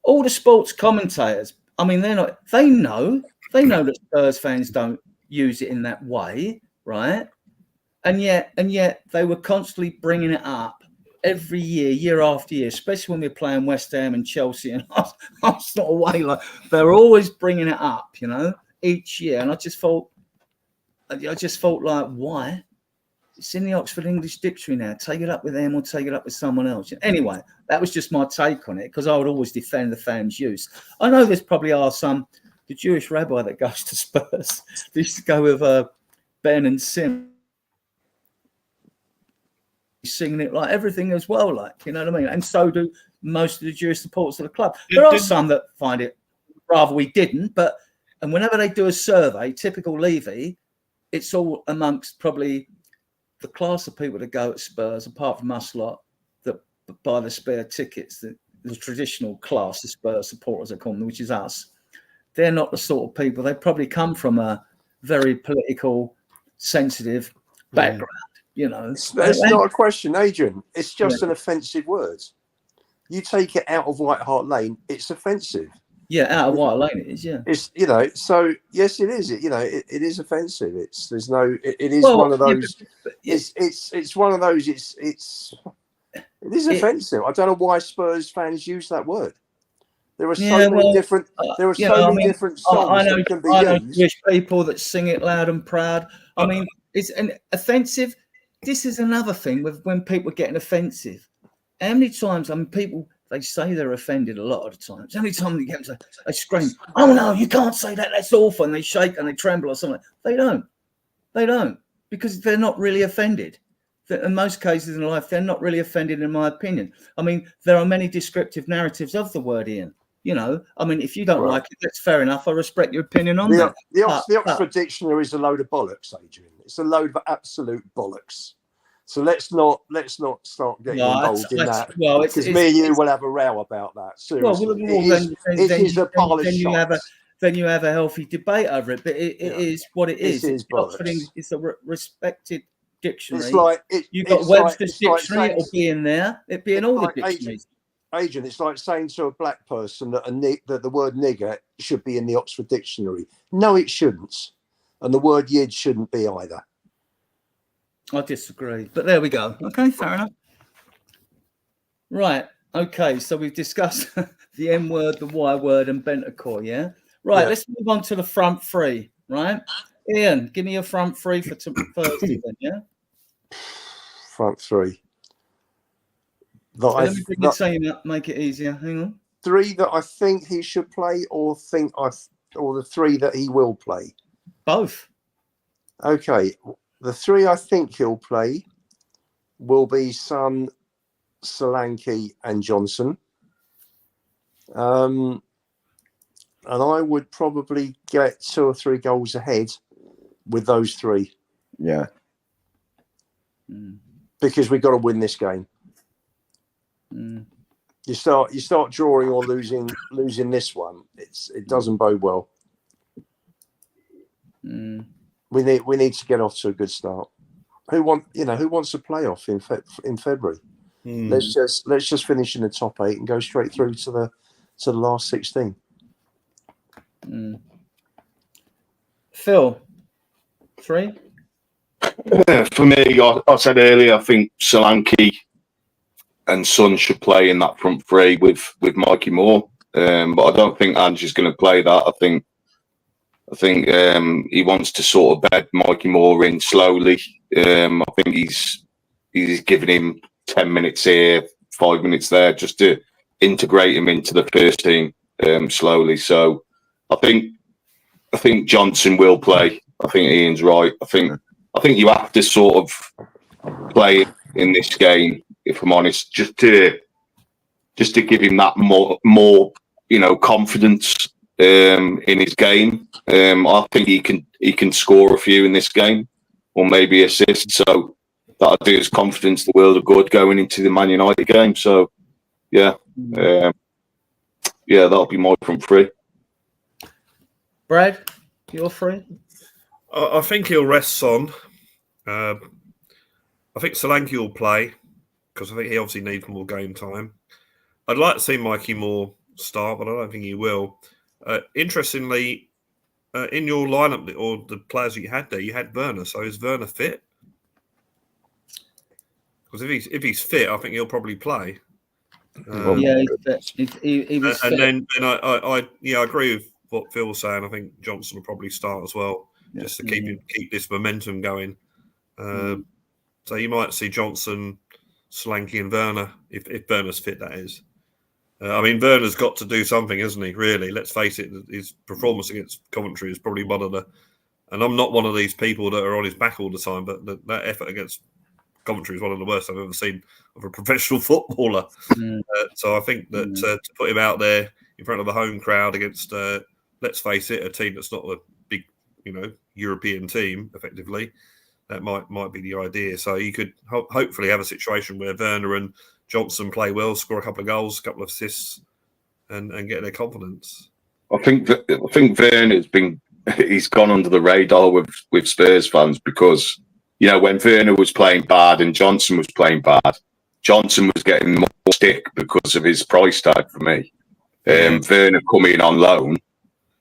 all the sports commentators. I mean, they know that Spurs fans don't use it in that way, right? And yet they were constantly bringing it up every year after year, especially when we were playing West Ham and Chelsea and Arsenal away. Like, they're always bringing it up, you know, each year. And I just thought, like, why? It's in the Oxford English Dictionary now. Take it up with them or take it up with someone else. Anyway, that was just my take on it, because I would always defend the fans' use. I know there's probably the Jewish rabbi that goes to Spurs. They used to go with Ben and Sim, singing it like everything as well, like, you know what I mean? And so do most of the Jewish supporters of the club. There are some that find it rather we didn't, and whenever they do a survey, typical Levy, it's all amongst probably the class of people that go at Spurs, apart from us lot that buy the spare tickets, the traditional class of Spurs supporters, I call them, which is us. They're not the sort of people. They probably come from a very political, sensitive background. You know, that's not a question, Adrian. It's just an offensive word. You take it out of White Hart Lane, it's offensive. Yeah, out of White Hart Lane, it is. Yeah, it's, you know. So yes, it is. It is offensive. It is one of those. It's one of those. It is offensive. I don't know why Spurs fans use that word. There are so many different. There are so many different songs that can be used. Jewish people that sing it loud and proud. I mean, it's an offensive. this is another thing with when people are getting offensive. How many times, I mean, people, they say they're offended a lot of the times. How many times they get them, they scream, "Oh no, you can't say that, that's awful," and they shake and they tremble or something. They don't, because they're not really offended. In most cases in life, they're not really offended, in my opinion. I mean, there are many descriptive narratives of the word, Ian. You know, I mean, if you don't like it, that's fair enough. I respect your opinion on that. The Oxford Dictionary is a load of bollocks, Adrian. It's a load of absolute bollocks. So let's not start getting involved in that. Well, because me and you will have a row about that. Seriously, then you have a healthy debate over it. But it is what it is. It's a respected dictionary. You've got Webster's dictionary. It'll be in there. It'll be in all the dictionaries. Adrian, it's like saying to a black person that that the word nigger should be in the Oxford Dictionary. No, it shouldn't, and the word yid shouldn't be either. I disagree, but there we go. Okay, fair enough. Right. Okay, so we've discussed the M word, the Y word, and Bentacore. Yeah. Right. Let's move on to the front three. Right, Ian, give me your front three for Thursday then. Yeah. Front three. Let me bring your team up, make it easier. Hang on. Three that I think he should play, or the three that he will play. Both. Okay. The three I think he'll play will be Son, Solanke, and Johnson. And I would probably get 2 or 3 goals ahead with those three. Yeah. Because we've got to win this game. You start drawing or losing this one. It doesn't bode well. We need to get off to a good start. Who wants a playoff in February? Let's just finish in the top 8 and go straight through to the last 16. Phil, 3. For me, I said earlier, I think Solanke and Son should play in that front three with Mikey Moore, but I don't think Ange's going to play that. I think he wants to sort of bed Mikey Moore in slowly. I think he's giving him 10 minutes here, 5 minutes there, just to integrate him into the first team slowly. So I think Johnson will play. I think Ian's right. I think you have to sort of play in this game, if I'm honest, just to give him that more confidence in his game. I think he can score a few in this game, or maybe assist. So that'll do his confidence the world of good going into the Man United game. So that'll be my front three. Brad, you're 3. I think he'll rest Son. I think Solanke will play because I think he obviously needs more game time. I'd like to see Mikey Moore start, but I don't think he will. Interestingly, in your lineup or the players you had there, you had Werner. So is Werner fit? Because if he's fit, I think he'll probably play. He's fit. He was fit. And then I agree with what Phil was saying. I think Johnson will probably start as well, just to keep this momentum going. So you might see Johnson, Solanke, and Werner if Werner's fit. That is. I mean, Werner's got to do something, hasn't he? Really, let's face it. His performance against Coventry is probably one of the. And I'm not one of these people that are on his back all the time, but that effort against Coventry is one of the worst I've ever seen of a professional footballer. So I think that to put him out there in front of the home crowd against, let's face it, a team that's not a big, European team, effectively, that might be the idea. So you could hopefully have a situation where Werner and Johnson play well, score a couple of goals, a couple of assists, and get their confidence. I think Werner's he's gone under the radar with Spurs fans because when Werner was playing bad and Johnson was playing bad, Johnson was getting more stick because of his price tag for me. Werner coming on loan,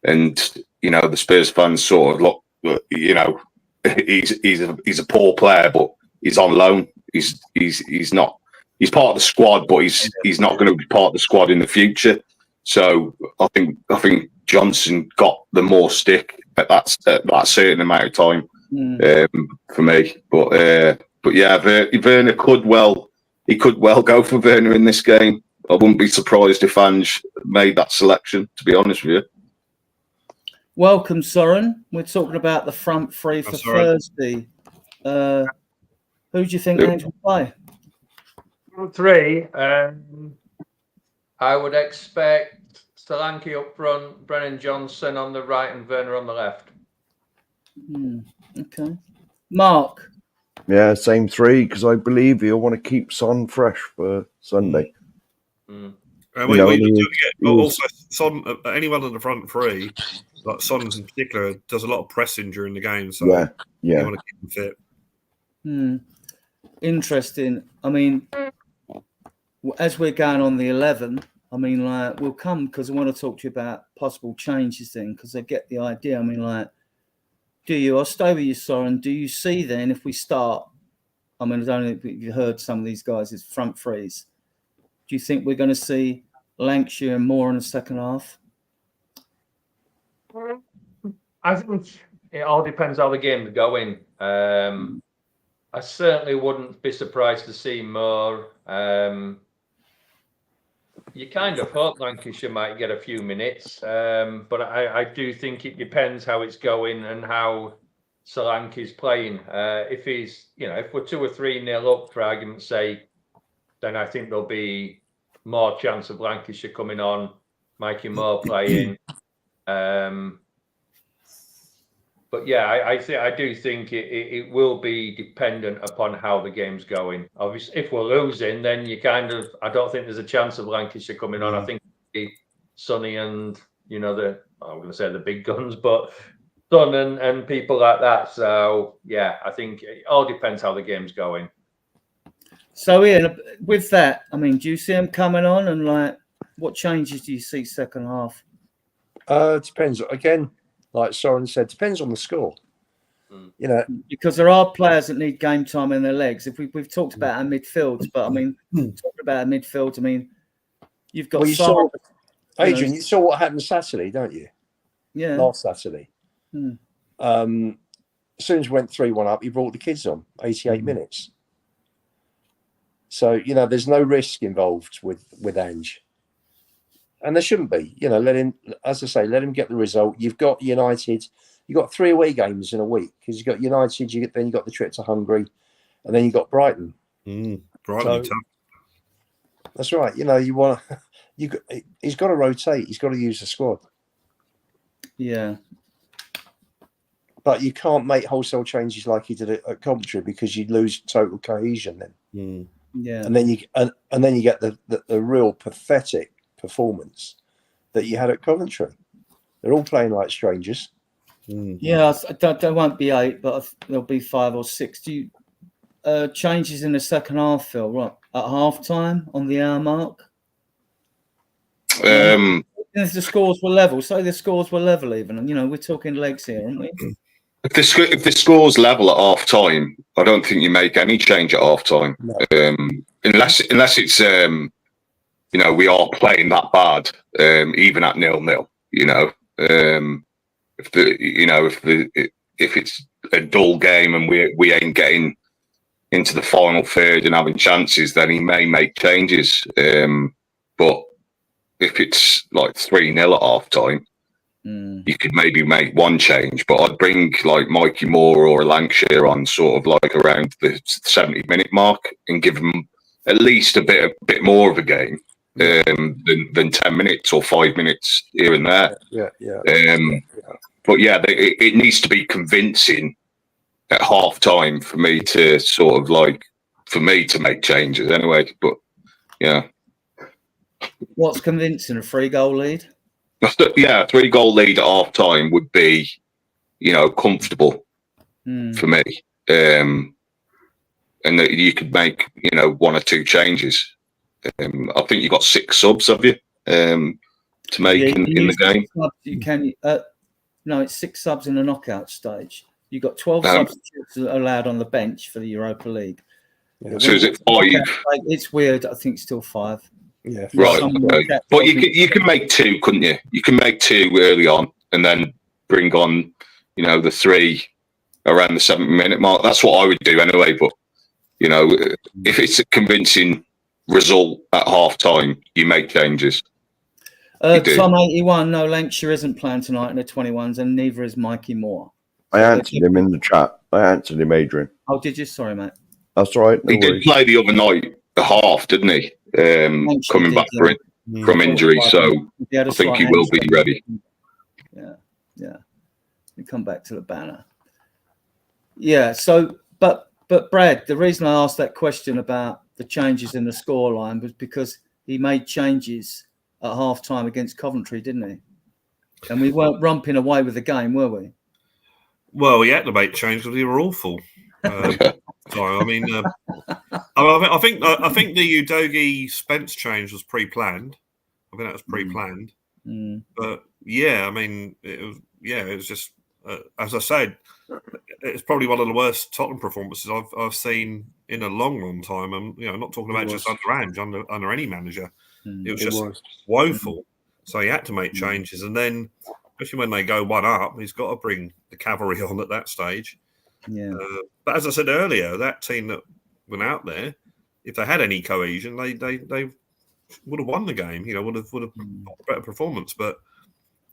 and the Spurs fans sort of look, he's a poor player, but he's on loan. He's not. He's part of the squad, but he's not going to be part of the squad in the future. So I think Johnson got the more stick at that certain amount of time for me. But But yeah, Werner could well go for Werner in this game. I wouldn't be surprised if Ange made that selection, to be honest with you. Welcome, Soren. We're talking about the front three for Thursday. Who do you think Ange will play? Front three. I would expect Solanke up front, Brennan Johnson on the right, and Werner on the left. Okay. Mark. Yeah, same three, because I believe he'll want to keep Son fresh for Sunday. Also, Son, anyone on the front three, like Son in particular, does a lot of pressing during the game. So you want to keep him fit. Interesting. I mean, as we're going on the 11, I mean, like, we'll come because I want to talk to you about possible changes then, because I get the idea. I mean, like, I'll stay with you, Soren. Do you see then if we start? I mean, I don't know if you heard some of these guys' front threes. Do you think we're going to see Lancashire and Moore in the second half? I think it all depends how the game's going. I certainly wouldn't be surprised to see more. You kind of hope Lancashire might get a few minutes, but I do think it depends how it's going and how Solanke's playing. If he's, if we're 2 or 3-0 up, for argument's sake, then I think there'll be more chance of Lancashire coming on, Mikey Moore playing. But yeah, I do think it will be dependent upon how the game's going. Obviously, if we're losing, then I don't think there's a chance of Lancashire coming on. I think it'll be Sonny and I'm going to say the big guns, but Son and people like that. So yeah, I think it all depends how the game's going. So Ian, with that, I mean, do you see him coming on, and like, what changes do you see second half? Depends again. Like Soren said, depends on the score. Because there are players that need game time in their legs. If we've talked about our midfield, but I mean, talking about our midfield, I mean, you've got. Well, Adrian, you saw what happened Saturday, don't you? Yeah. Last Saturday. As soon as we went 3-1 up, he brought the kids on 88 minutes. So there's no risk involved with Ange. And there shouldn't be, let him, as I say, let him get the result. You've got United, you've got 3 away games in a week because you've got United, then you've got the trip to Hungary, and then you've got Brighton. Brighton, so, that's right. He's got to rotate. He's got to use the squad. Yeah. But you can't make wholesale changes like he did at Coventry because you'd lose total cohesion then. Yeah. And then you get the real pathetic performance that you had at Coventry. They're all playing like strangers. Yeah, there won't be 8, but there'll be 5 or 6. Do you changes in the second half, Phil? Right at half time on the hour mark. If the scores were level, say the scores were level, even we're talking legs here, aren't we? If the score's level at half time, I don't think you make any change at half time, unless it's we are playing that bad, even at 0-0. If it's a dull game and we ain't getting into the final third and having chances, then he may make changes. But if it's like 3-0 at half time, you could maybe make one change. But I'd bring like Mikey Moore or Lancashire on sort of like around the 70-minute mark and give them at least a bit more of a game. Than 10 minutes or 5 minutes here and there. But yeah, it needs to be convincing at half time for me to make changes anyway. But yeah. What's convincing? A 3-goal lead? Yeah, a 3-goal lead at half time would be, comfortable for me. And that you could make, 1 or 2 changes. I think you've got 6 subs, have you, to make in the game? Subs, you can. No, it's 6 subs in the knockout stage. You've got 12 substitutes allowed on the bench for the Europa League. So is it 5? It's weird. I think still 5. Yeah. Right. Okay. But you can make 2, couldn't you? You can make 2 early on and then bring on, the 3 around the 70-minute mark. That's what I would do anyway. But You know, if it's a convincing result at half time, you make changes. Tom 81, no, Lancashire isn't playing tonight in the 21s, and neither is Mikey Moore. I answered him in the chat. I answered him, Adrian. Oh, did you? Sorry, mate. That's all right. No he worries. did play the other night, the half, didn't he? Coming back from injury, so I think he will be ready. Yeah. We come back to the banner. Yeah. So, but Brad, the reason I asked that question about the changes in the scoreline was because he made changes at half time against Coventry, didn't he? And we weren't romping away with the game, were we? Well, we had to make changes because we were awful. So I mean, I think the Udogie Spence change was pre-planned. I think that was pre-planned. But yeah, I mean, it was just as I said, it's probably one of the worst Tottenham performances I've seen in a long time. I'm not talking about just under Ange, under any manager. It was just woeful. So he had to make changes, and then especially when they go one up, he's got to bring the cavalry on at that stage. Yeah. But as I said earlier, that team that went out there, if they had any cohesion, they would have won the game. Would have better performance, but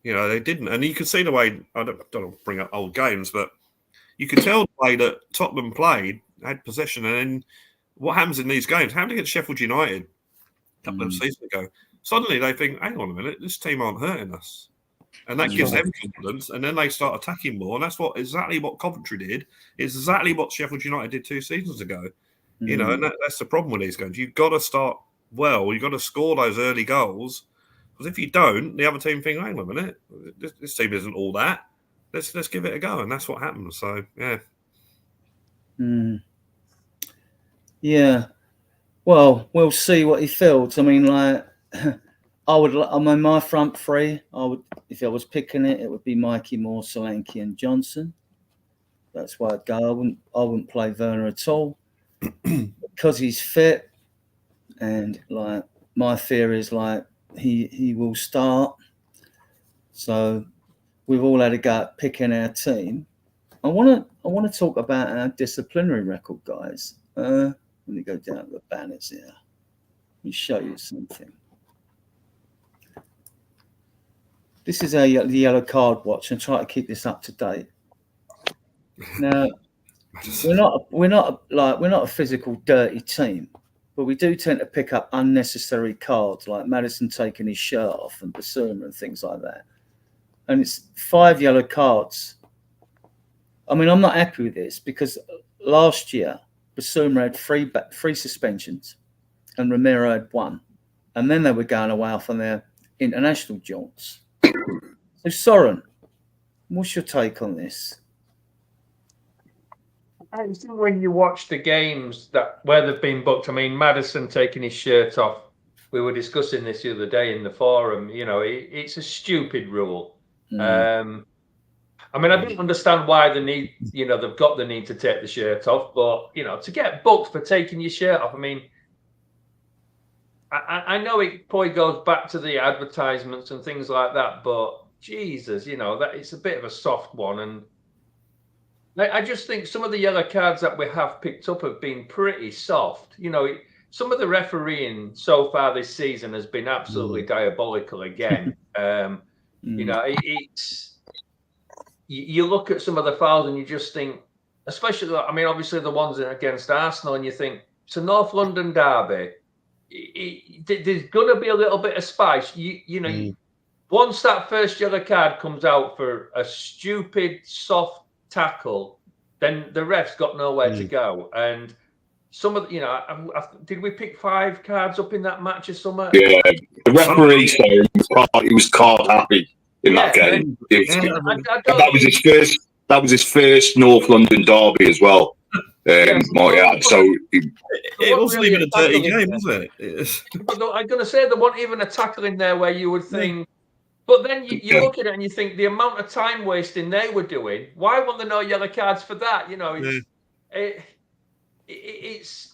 they didn't. And you could see the way I don't bring up old games, but you could tell the way that Tottenham played, had possession, and then what happens in these games? Happened against Sheffield United a couple of seasons ago. Suddenly they think, hang on a minute, this team aren't hurting us. And that gives them confidence, and then they start attacking more. And that's exactly what Coventry did. It's exactly what Sheffield United did 2 seasons ago. And that's the problem with these games. You've got to start well. You've got to score those early goals. Because if you don't, the other team think, hang on a minute, this team isn't all that. Let's give it a go. And that's what happens. So, yeah. Yeah. Well, we'll see what he feels. I mean, my front three, if I was picking it would be Mikey Moore, Solanke and Johnson. That's where I'd go. I wouldn't play Werner at all because he's fit, and my fear is he will start. So we've all had a go at picking our team. I want to talk about our disciplinary record, guys. Let me go down the banners here. Let me show you something. This is the yellow card watch, and try to keep this up to date. Now, we're not a physical dirty team, but we do tend to pick up unnecessary cards like Maddison taking his shirt off and Basuma and things like that. And it's 5 yellow cards. I mean, I'm not happy with this because last year Basuma had 3 suspensions, and Ramiro had 1, and then they were going away off on their international jaunts. So, Soren, what's your take on this? I think when you watch the games where they've been booked, I mean, Maddison taking his shirt off, we were discussing this the other day in the forum, it's a stupid rule. I mean, I don't understand why they've got the need to take the shirt off, but, to get booked for taking your shirt off, I mean, I know it probably goes back to the advertisements and things like that, but Jesus, that it's a bit of a soft one. And I just think some of the yellow cards that we have picked up have been pretty soft. Some of the refereeing so far this season has been absolutely diabolical again. It's you look at some of the fouls and you just think, especially, I mean, obviously the ones against Arsenal, and you think it's a North London derby. There's going to be a little bit of spice. Once that first yellow card comes out for a stupid, soft tackle, then the ref's got nowhere to go. And some of did we pick 5 cards up in that match or something? Yeah, the referee said he was card happy in that game. That was his first North London derby as well. So it wasn't even a dirty game, was it? I'm going to say there wasn't even a tackle in there where you would think. But then you look at it and you think the amount of time wasting they were doing. Why weren't there no yellow cards for that? It's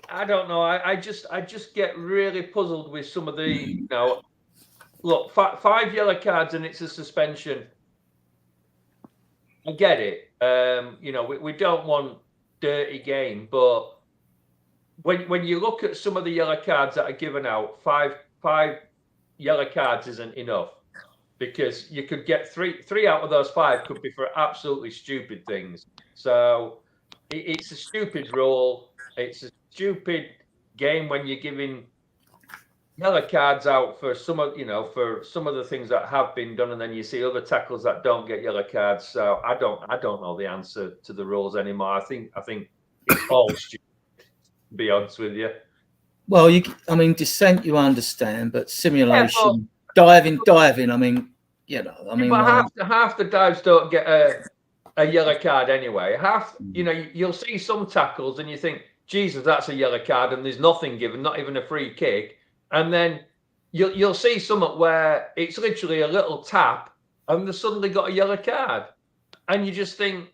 I don't know. I just get really puzzled with some of the look, 5 yellow cards and it's a suspension. I get it. We don't want dirty game, but when you look at some of the yellow cards that are given out, five yellow cards isn't enough, because you could get three out of those five could be for absolutely stupid things. So it's a stupid rule. It's a stupid game when you're giving yellow cards out for some of the things that have been done, and then you see other tackles that don't get yellow cards. So I don't know the answer to the rules anymore. I think it's all stupid, to be honest with you. Well, descent you understand, but simulation, diving. I mean, but half the dives don't get a yellow card anyway. You'll see some tackles and you think, Jesus, that's a yellow card, and there's nothing given, not even a free kick. And then you'll see something where it's literally a little tap and they suddenly got a yellow card. And you just think,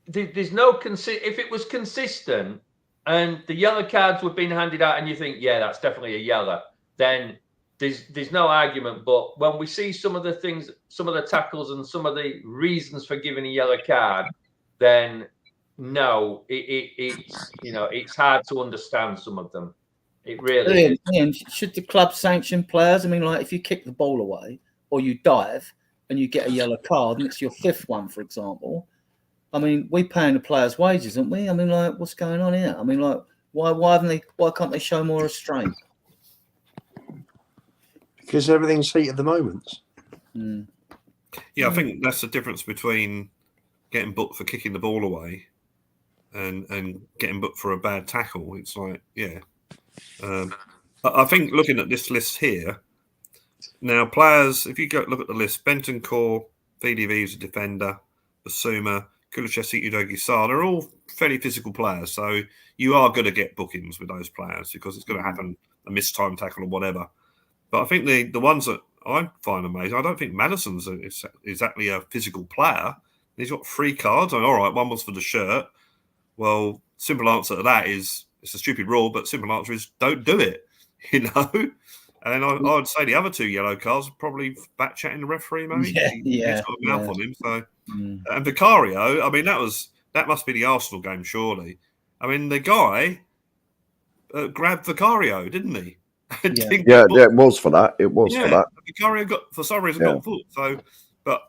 there's no if it was consistent and the yellow cards were being handed out and you think, yeah, that's definitely a yellow, then there's no argument. But when we see some of the things, some of the tackles and some of the reasons for giving a yellow card, then no, it's hard to understand some of them. It really is. And should the club sanction players? I mean, like if you kick the ball away or you dive and you get a yellow card and it's your fifth one, for example. I mean, we're paying the players' wages, aren't we? I mean, like, what's going on here? I mean, like, why can't they show more restraint? Because everything's heat at the moment. Mm. Yeah, I think that's the difference between getting booked for kicking the ball away and getting booked for a bad tackle. It's like, yeah. I think looking at this list here, now players, if you go look at the list, Bentancur, VDV is a defender, Basuma, Kulusevski, Udogi Sarr, they're all fairly physical players. So you are going to get bookings with those players because it's going to happen, a missed time tackle or whatever. But I think the ones that I find amazing, I don't think Maddison's exactly a physical player. He's got 3 cards. I mean, all right, one was for the shirt. Well, simple answer to that is it's a stupid rule, but simple answer is don't do it, you know? And I would say the other 2 yellow cards are probably back chatting the referee, maybe. He's got a mouth on him. So, and Vicario, I mean, that must be the Arsenal game, surely. I mean, the guy grabbed Vicario, didn't he? Yeah, it was for that. It was for that. Vicario for some reason got booked. So, but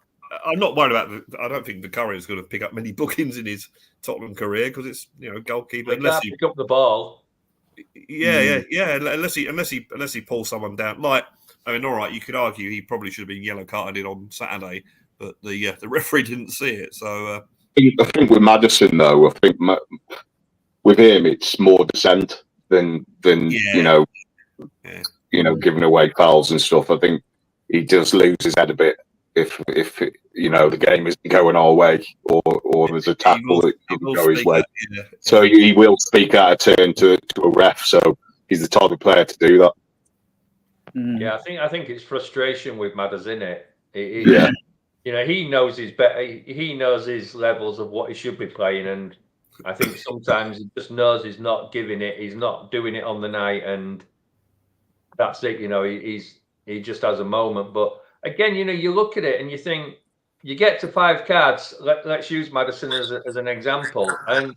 I'm not worried about I don't think Vicario is going to pick up many bookings in his Tottenham career because it's goalkeeper. Unless he pick up the ball. Yeah. Unless he pulls someone down. Like, I mean, all right, you could argue he probably should have been yellow carded on Saturday, but the referee didn't see it. So I think with Maddison though, I think with him it's more dissent than giving away fouls and stuff. I think he does lose his head a bit if the game isn't going our way or there's a tackle that doesn't go his way. So he will speak out of turn to a ref. So he's the type of player to do that. Yeah, I think it's frustration with Madders, isn't it? Yeah. He knows he knows his levels of what he should be playing, and I think sometimes he just knows he's not giving it, he's not doing it on the night, and that's it. He just has a moment. But again, you look at it and you think, you get to 5 cards. Let's use Maddison as an example, and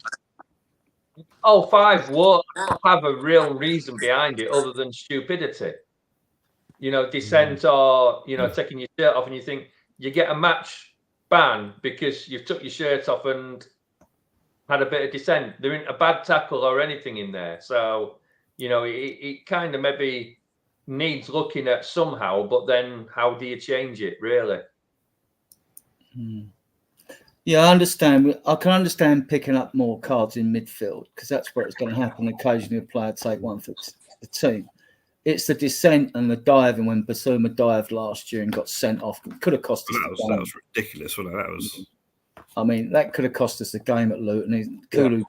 5 won't have a real reason behind it other than stupidity. Dissent or taking your shirt off, and you think you get a match ban because you've took your shirt off and had a bit of dissent. There ain't a bad tackle or anything in there. So, it kind of maybe needs looking at somehow, but then how do you change it, really? Yeah, I understand. I can understand picking up more cards in midfield because that's where it's going to happen. Occasionally a player take one for the team. It's the dissent and the diving when Basuma dived last year and got sent off. It could have cost us the game. That was ridiculous, wasn't it? That was... I mean, that could have cost us the game at Luton. Kulu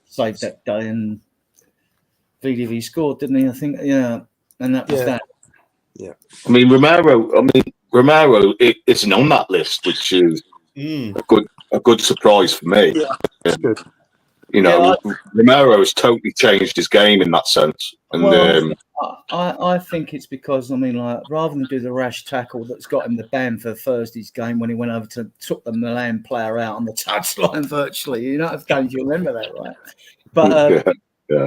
saved that day and VDV scored, didn't he? I think, and that was that. Yeah. I mean, Romero isn't on that list, which is a good surprise for me. Yeah, that's good. Romero has totally changed his game in that sense. And I think it's because, rather than do the rash tackle that's got him the ban for Thursday's game when he went over to took the Milan player out on the touchline virtually. If you'll remember that, right? But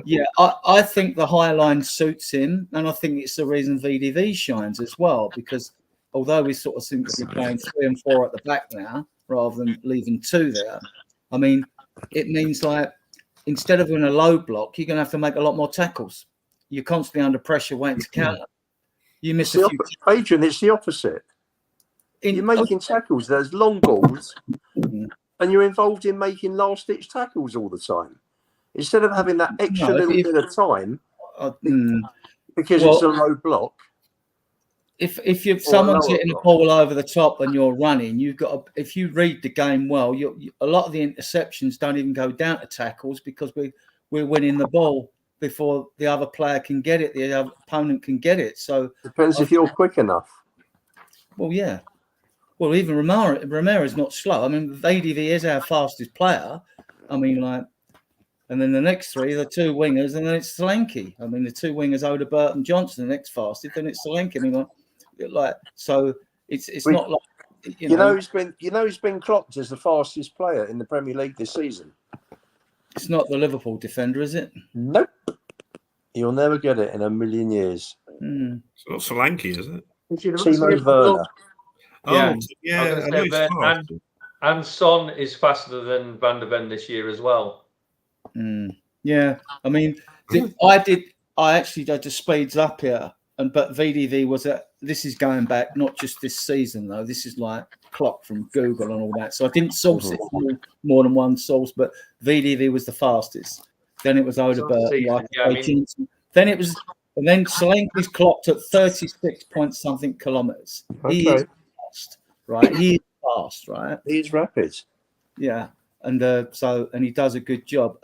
Yeah, I think the high line suits him, and I think it's the reason VDV shines as well, because although we sort of seem to be playing 3 and 4 at the back now rather than leaving 2 there, I mean, it means like instead of in a low block, you're going to have to make a lot more tackles. You're constantly under pressure waiting to counter. You miss a few. Adrian, it's the opposite. You're making tackles. There's long balls, and you're involved in making last-ditch tackles all the time. Instead of having that extra little bit of time, because it's a low block. If someone's hitting the ball over the top and you're running, you've got to, if you read the game well, a lot of the interceptions don't even go down to tackles because we're winning the ball before the other player can get it, the other opponent can get it. So depends if you're quick enough. Well, yeah. Well, even Romero's not slow. I mean, VDV is our fastest player. I mean, like. And then the next 3, the 2 wingers, and then it's Solanke. I mean, the 2 wingers, Odebert and Johnson, the next fastest, then it's Solanke. I mean, like, so it's not like you know who's been clocked as the fastest player in the Premier League this season. It's not the Liverpool defender, is it? Nope. You'll never get it in a million years. It's not Solanke, is it? Timo Werner. Yeah. And Son is faster than Van der Ven this year as well. Yeah, I mean, I actually did the speeds up here, but VDV was this is going back not just this season though. This is like clocked from Google and all that. So I didn't source it from more than one source, but VDV was the fastest. Then it was Odebert. Then it was, and then Solanke's clocked at 36 point something kilometers. Okay. He is fast, right? He is fast, right? He's rapid. Yeah. And and he does a good job.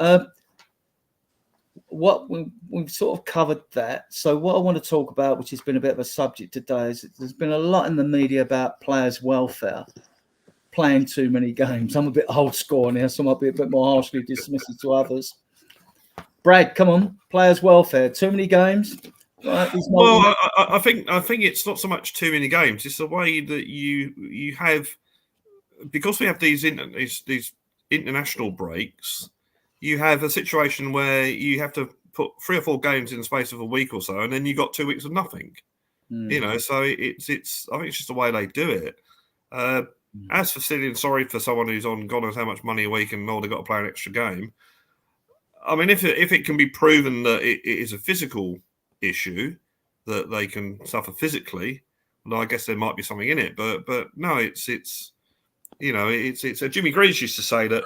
What we've sort of covered that. So what I want to talk about, which has been a bit of a subject today, is there's been a lot in the media about players' welfare, playing too many games. I'm a bit old school here, so I might be a bit more harshly dismissive to others. Brad, come on, players' welfare, too many games. Right, well, I think it's not so much too many games. It's the way that you have, because we have these international breaks, you have a situation where you have to put 3 or 4 games in the space of a week or so, and then you got 2 weeks of nothing. You know, so it's I think it's just the way they do it. As for feeling sorry for someone who's on God knows how much money a week and they've got to play an extra game, I mean, if it can be proven that it is a physical issue that they can suffer physically, well, I guess there might be something in it. But no, it's you know, it's Jimmy Greaves used to say that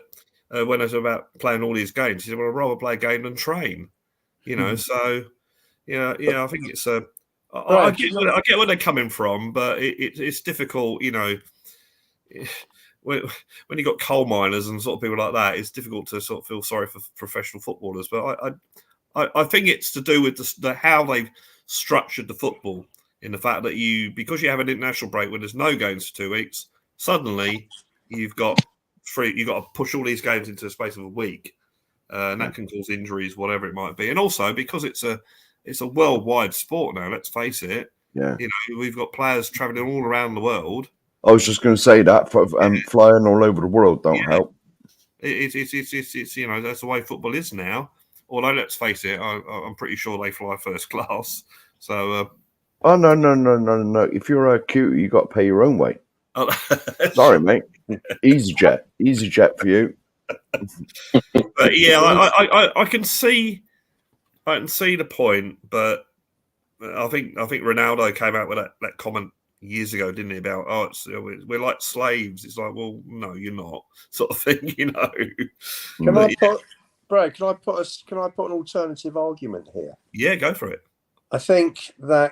when I was about playing all these games, he said, well, I'd rather play a game than train. You know, so yeah, I think it's I get where they're coming from, but it's difficult, you know. When you got coal miners and sort of people like that, it's difficult to sort of feel sorry for professional footballers. But I think it's to do with the how they've structured the football, in the fact that because you have an international break when there's no games for 2 weeks, suddenly you've got to push all these games into the space of a week, and that can cause injuries, whatever it might be. And also because it's a worldwide sport now. Let's face it. Yeah, you know, we've got players traveling all around the world. I was just going to say that flying all over the world don't help. It's you know, that's the way football is now. Although let's face it, I'm pretty sure they fly first class. So. Oh no! If you're a cutie, you got to pay your own way. Sorry, mate. EasyJet for you. But yeah, I can see the point, but I think Ronaldo came out with that comment years ago, didn't he? About we're like slaves. It's like, well, no, you're not, sort of thing, you know. Brad, can I put an alternative argument here? Yeah, go for it. I think the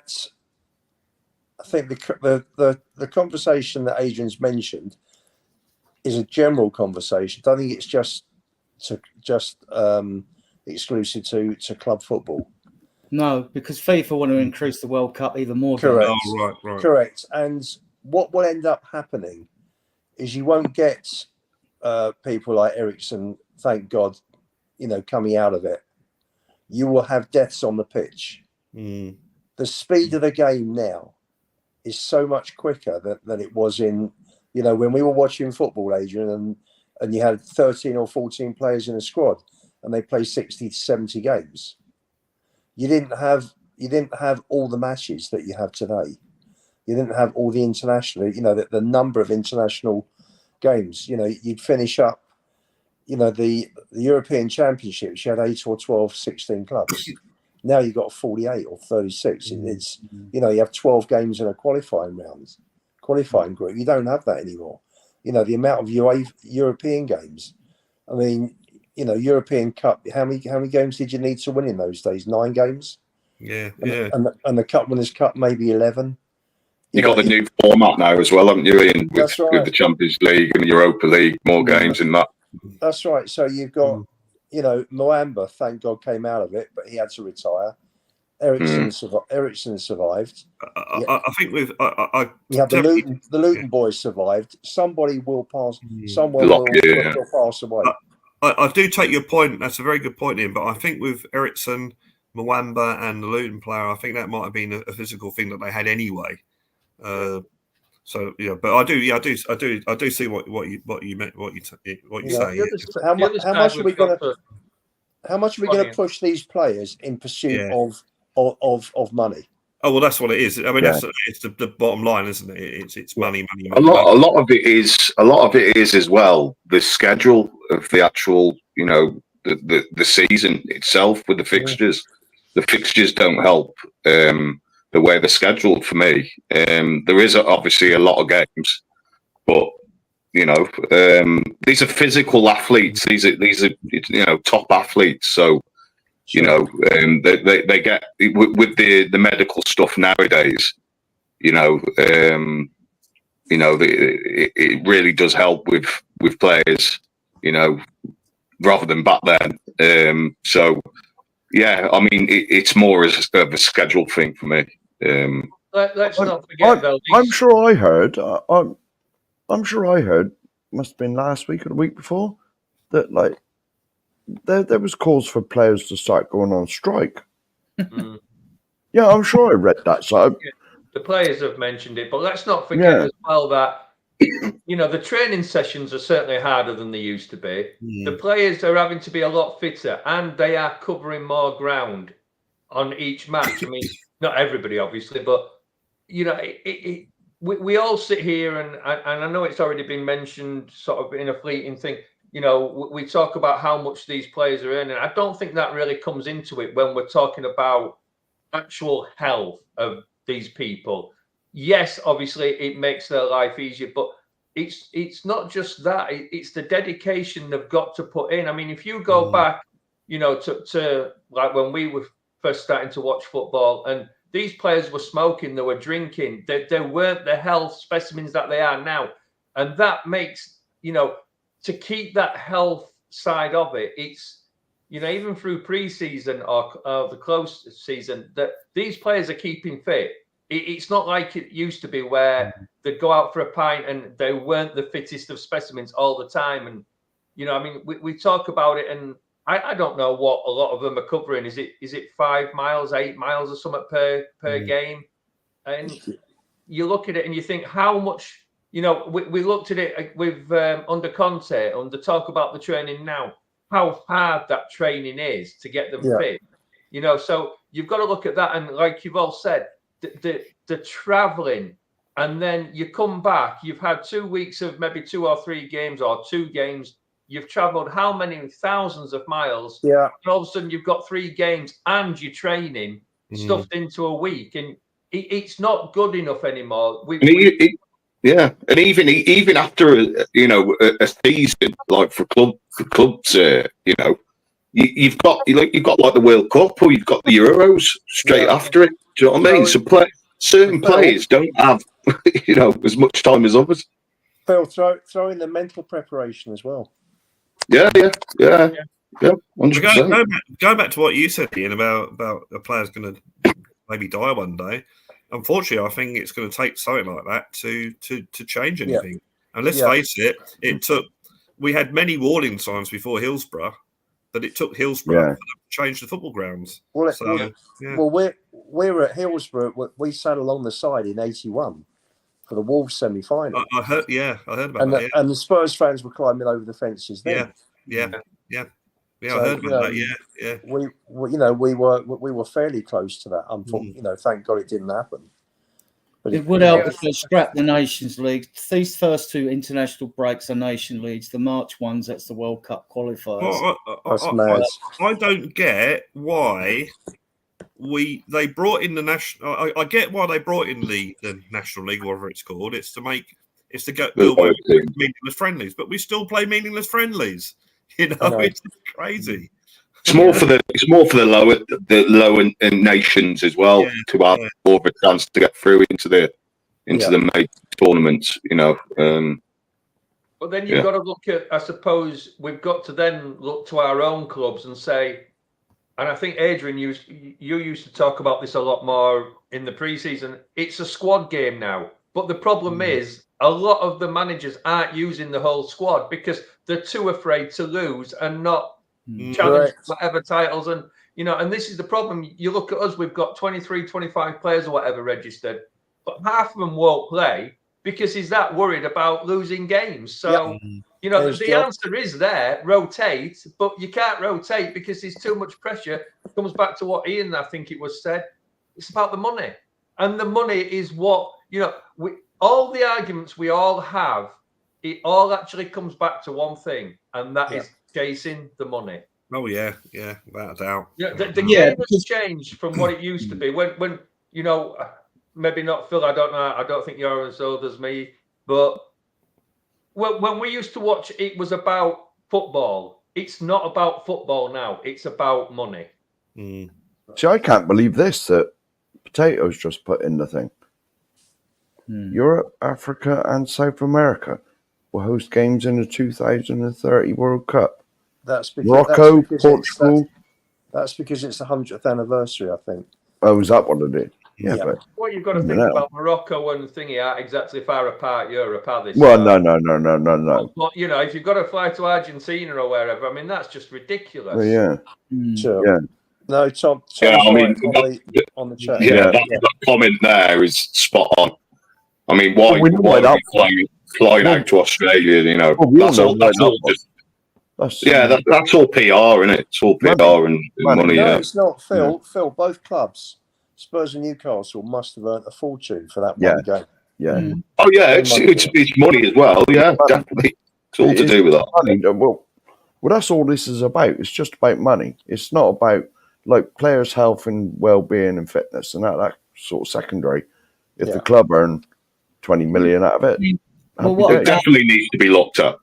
conversation that Adrian's mentioned is a general conversation. I don't think it's just exclusive to club football. No, because FIFA want to increase the World Cup even more. Correct. Oh, right. Correct. And what will end up happening is you won't get people like Ericsson, thank God, you know, coming out of it. You will have deaths on the pitch. The speed of the game now is so much quicker than it was in, you know, when we were watching football, Adrian, and you had 13 or 14 players in a squad. and they play 60 to 70 games. You didn't have all the matches that you have today. You didn't have all the international, the number of international games. You'd finish up, the European Championships, you had 8 or 12, 16 clubs. Now you've got 48 or 36. It's, you have 12 games in a qualifying group. You don't have that anymore. The amount of European games. I mean, European Cup, how many games did you need to win in those days? 9 games? Yeah. And the Cup Winners' Cup, maybe 11. You got the new format now as well, haven't you, Ian? With the Champions League and the Europa League, more games in that. That's right. So you've got, Moamba, thank God, came out of it, but he had to retire. Ericsson survived. I think with you have the Luton boys survived. Somebody will pass. Someone will pass away. I do take your point. That's a very good point, Ian. But I think with Ericsson, Moamba, and the Luton player, I think that might have been a physical thing that they had anyway. So yeah, but I do see what you meant, what you say. How much are we going to push these players in pursuit of money? Oh well, that's what it is. I mean, it's the bottom line, isn't it? It's money. A lot of it is as well the schedule of the actual, the season itself with the fixtures. The fixtures don't help. The way they're scheduled for me. There is obviously a lot of games, but these are physical athletes. These are top athletes. So they get with the medical stuff nowadays. It really does help with players. Rather than back then. So yeah, I mean it's more as of a schedule thing for me. Let's not forget though. I'm sure I heard. I'm sure I heard. Must have been last week or the week before that there was calls for players to start going on strike. Yeah, I'm sure I read that. So the players have mentioned it, but let's not forget as well that the training sessions are certainly harder than they used to be. The players are having to be a lot fitter, and they are covering more ground on each match. I mean, not everybody, obviously, but we all sit here and I know it's already been mentioned, sort of in a fleeting thing. We talk about how much these players are earning. I don't think that really comes into it when we're talking about actual health of these people. Yes, obviously it makes their life easier, but it's not just that. It's the dedication they've got to put in. I mean, if you go back, to like when we were first starting to watch football, and these players were smoking, they were drinking, they weren't the health specimens that they are now, and that makes to keep that health side of it. It's even through pre-season or the close season, that these players are keeping fit. It's not like it used to be where they'd go out for a pint and they weren't the fittest of specimens all the time. And, I mean, we talk about it, and I don't know what a lot of them are covering. Is it 5 miles, 8 miles or something per game? And you look at it and you think how much, we looked at it with under Conte, under talk about the training now, how hard that training is to get them fit. So you've got to look at that. And like you've all said, the traveling, and then you come back, you've had 2 weeks of maybe 2 or 3 games or 2 games, you've traveled how many thousands of miles, and all of a sudden you've got 3 games and you're training stuffed into a week, and it's not good enough anymore. And even after a season, like for clubs, you've got like the World Cup, or you've got the Euros straight after it. Do you know what I mean? So certain players don't have as much time as others. Phil, throw in the mental preparation as well. Yeah. 100%. Going back to what you said, Ian, about a player's going to maybe die one day. Unfortunately, I think it's going to take something like that to change anything. And let's face it, we had many warning signs before Hillsborough, that it took Hillsborough to change the football grounds. Well, we were at Hillsborough. We sat along the side in '81 for the Wolves semi-final. I heard about that. And the Spurs fans were climbing over the fences then. Yeah. Yeah, So, I heard you about know, that. Yeah. we were fairly close to that. Unfortunately, thank God it didn't happen. But It would help if they scrapped the Nations League. These first two international breaks are Nation Leagues. The March ones, that's the World Cup qualifiers. Well, I don't get why they brought in the national. I get why they brought in the National League, whatever it's called. It's to go away with meaningless friendlies, but we still play meaningless friendlies. You know, it's crazy. It's more for the lower nations as well to have more of a chance to get through into the major tournaments. You know. But then you've got to look at. I suppose we've got to then look to our own clubs and say. And I think Adrian, you used to talk about this a lot more in the preseason. It's a squad game now, but the problem is a lot of the managers aren't using the whole squad because they're too afraid to lose and not challenge whatever titles. And and this is the problem. You look at us; we've got 23, 25 players or whatever registered, but half of them won't play because he's that worried about losing games. So. The answer is there, rotate, but you can't rotate because there's too much pressure. It comes back to what Ian, I think it was said. It's about the money. And the money is what, all the arguments we all have, it all actually comes back to one thing, and that is chasing the money. Oh, yeah, without a doubt. The game has changed from what it used to be. When maybe not Phil, I don't know, I don't think you're as old as me, but when we used to watch, it was about football. It's not about football now. It's about money. See, I can't believe this, that Potatoes just put in the thing. Europe, Africa, and South America will host games in the 2030 World Cup. That's because Morocco, Portugal. That's because it's the 100th anniversary, I think. Oh, is that what it is? Yeah. But what you've got to think about Morocco and thingy aren't exactly far apart Europe, are they? Well, no. But if you've got to fly to Argentina or wherever, I mean, that's just ridiculous. Well, yeah. Sure. Yeah. No, Tom. I mean, on the chat. That comment there is spot on. I mean, why are you flying out to Australia? That's all. That's all PR, isn't it? It's all PR and money. No, it's not, Phil. Phil, both clubs. Spurs and Newcastle must have earned a fortune for that one game. Yeah. Oh yeah, it's money as well. Yeah, definitely. It's all to do with that. Money. Well, that's all this is about. It's just about money. It's not about players' health and well-being and fitness and that sort of secondary. If the club earn 20 million out of it, it definitely needs to be looked at.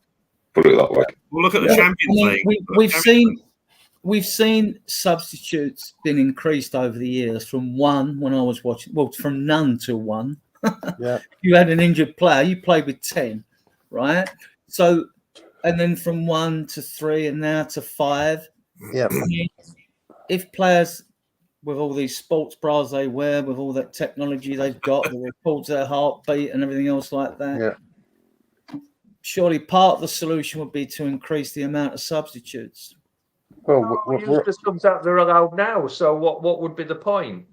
Put it that way. Well, look at the Champions League. We've seen substitutes been increased over the years from one when I was watching, from none to one. You had an injured player, you played with 10, right? So, and then from 1 to 3 and now to 5. Yeah. I mean, if players with all these sports bras they wear, with all that technology they've got, that records their heartbeat and everything else like that, surely part of the solution would be to increase the amount of substitutes. Well, the subs out there allowed now. So what would be the point?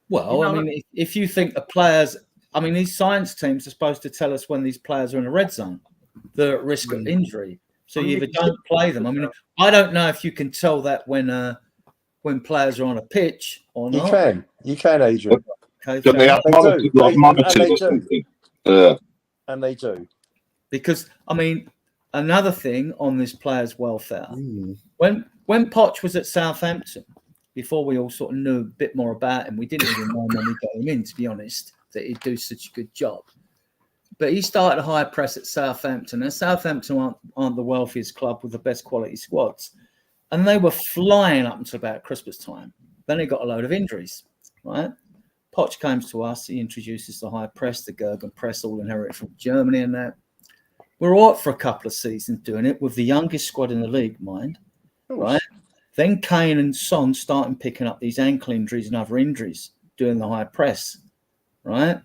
Well, I mean, if you think the players, I mean, these science teams are supposed to tell us when these players are in a red zone, they're at risk of injury. So you either don't play them. I mean, I don't know if you can tell that when players are on a pitch or not. You can, Adrian. Okay, and they do. Because I mean, another thing on this players' welfare. When Poch was at Southampton, before we all sort of knew a bit more about him, we didn't even know when we got him in, to be honest, that he'd do such a good job. But he started a high press at Southampton, and Southampton aren't the wealthiest club with the best quality squads. And they were flying up until about Christmas time. Then they got a load of injuries, right? Poch comes to us. He introduces the high press, the Gurgen press, all inherited from Germany and that. We're all up for a couple of seasons doing it with the youngest squad in the league, mind, right? Then Kane and Son starting picking up these ankle injuries and other injuries doing the high press, right?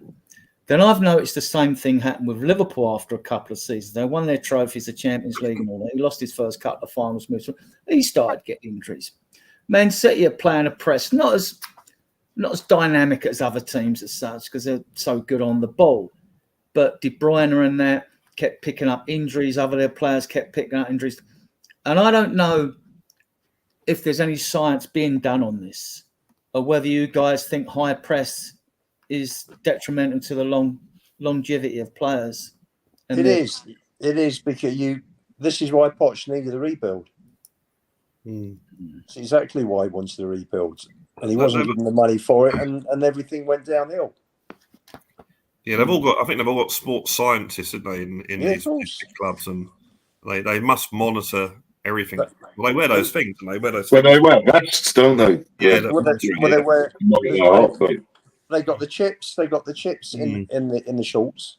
Then I've noticed the same thing happened with Liverpool after a couple of seasons. They won their trophies, the Champions League and all that. He lost his first couple of finals moves. He started getting injuries. Man City are playing a press, not as dynamic as other teams as such because they're so good on the ball. But De Bruyne and that kept picking up injuries. Other their players kept picking up injuries. And I don't know if there's any science being done on this, or whether you guys think high press is detrimental to the longevity of players. And It is because this is why Poch needed a rebuild. It's exactly why he wanted to rebuild, and he wasn't given the money for it, and everything went downhill. Yeah, I think they've all got sports scientists, don't they, in these big clubs, and they must monitor everything. Well, they wear those things, and they wear those. Well, they wear vests, don't they? Yeah. They wear. They got the chips. They got the chips in the shorts.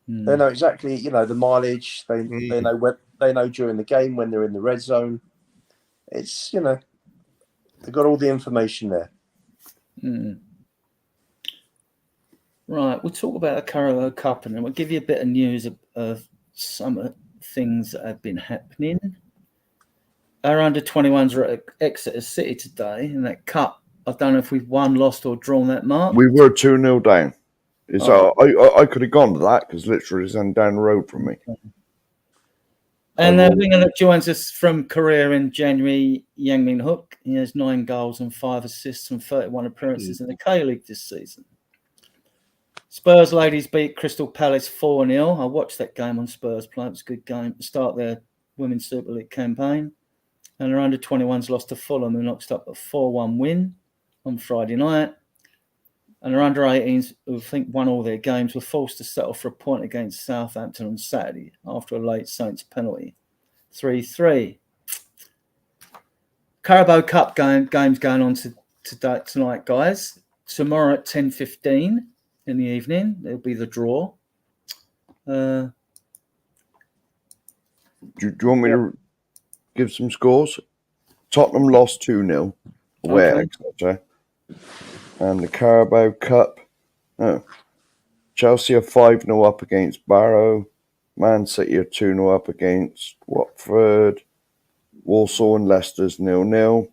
They know exactly, the mileage. They know when, they know during the game when they're in the red zone. It's they've got all the information there. Right, we'll talk about the Europa Cup, and then we'll give you a bit of news of some things that have been happening. Our under-21s are at Exeter City today in that cup. I don't know if we've won, lost, or drawn that, Mark. We were 2-0 down. So I could have gone to that because literally it's down the road from me. And the winger that joins us from Korea in January, Yang Min Hook, he has 9 goals and 5 assists and 31 appearances in the K-League this season. Spurs ladies beat Crystal Palace 4-0. I watched that game on Spurs Play. It was a good game to start their Women's Super League campaign. And their under-21s lost to Fulham, who knocked up a 4-1 win on Friday night. And their under-18s, who I think won all their games, were forced to settle for a point against Southampton on Saturday after a late Saints penalty. 3-3. Qarabag Cup games going on tonight, guys. Tomorrow at 10:15 in the evening, it'll be the draw. Do you want me to give some scores? Tottenham lost 2-0 away at Exeter. And the Carabao Cup, Chelsea are 5-0 up against Barrow. Man City are 2-0 up against Watford. Walsall and Leicester's 0-0.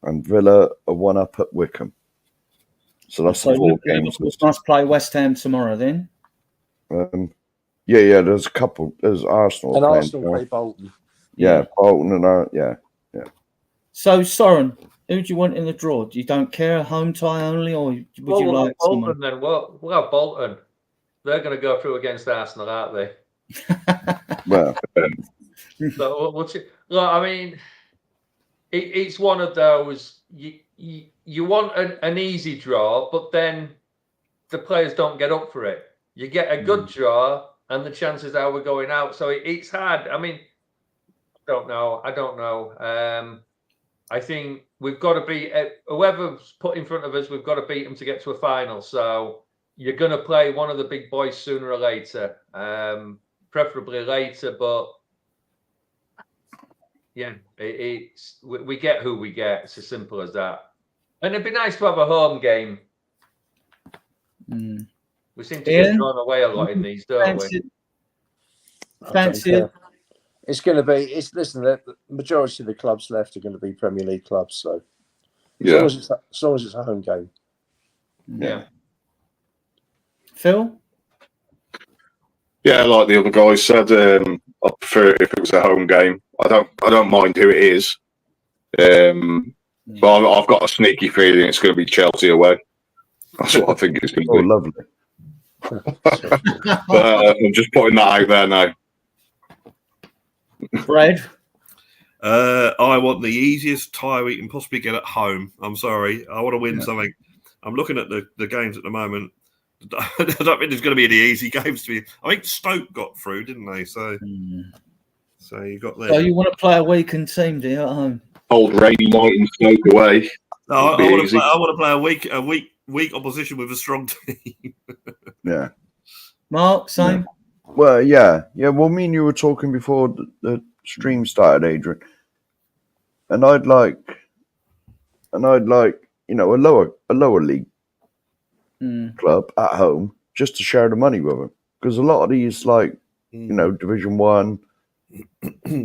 And Villa are 1 up at Wickham. So that's the 4 games. We must play West Ham tomorrow then. Yeah. There's a couple. There's Arsenal. And Arsenal play Bolton. Yeah, Bolton and yeah. So Soren, who do you want in the draw? You don't care, home tie only, or would you like Bolton? someone? Then we'll have Bolton. They're going to go through against Arsenal, aren't they? Well, so I mean, it's one of those. You want an easy draw, but then the players don't get up for it. You get a good draw, and the chances are we're going out. So it's hard. I mean, I don't know. I think we've got to beat whoever's put in front of us. We've got to beat them to get to a final. So you're going to play one of the big boys sooner or later, preferably later. But yeah, we get who we get. It's as simple as that. And it'd be nice to have a home game. We seem to get drawn away a lot in these, don't we? Fancy it. It's going to be. Listen. The majority of the clubs left are going to be Premier League clubs. So, as long as it's a home game. Yeah. Phil. Yeah, like the other guys said, I prefer it if it was a home game. I don't mind who it is. But I've got a sneaky feeling it's going to be Chelsea away. That's what I think it's going to be. Lovely. But I'm just putting that out there now. Brad? I want the easiest tie we can possibly get at home. I'm sorry. I want to win something. I'm looking at the games at the moment. I don't think there's going to be any easy games to be. I think Stoke got through, didn't they? So you got there. So you want to play a weakened team, do you, at home? Old Rainy Night and Stoke away. No, I want to play a weak opposition with a strong team. Yeah. Mark, same. Well, yeah. Well, me and you were talking before the stream started, Adrian, and I'd like, a lower league club at home just to share the money with them, because a lot of these Division 1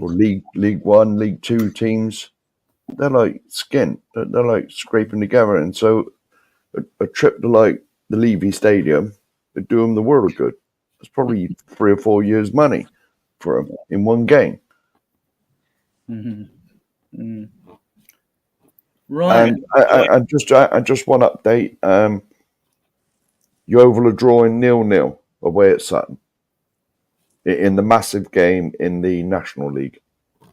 or League 1, League 2 teams, they're like skin. They're like scraping together, and so a trip to like the Levy Stadium would do them the world of good. It's probably 3 or 4 years' money for them in one game. Right. And just one update. Yeovil are drawing 0-0 away at Sutton in the massive game in the National League.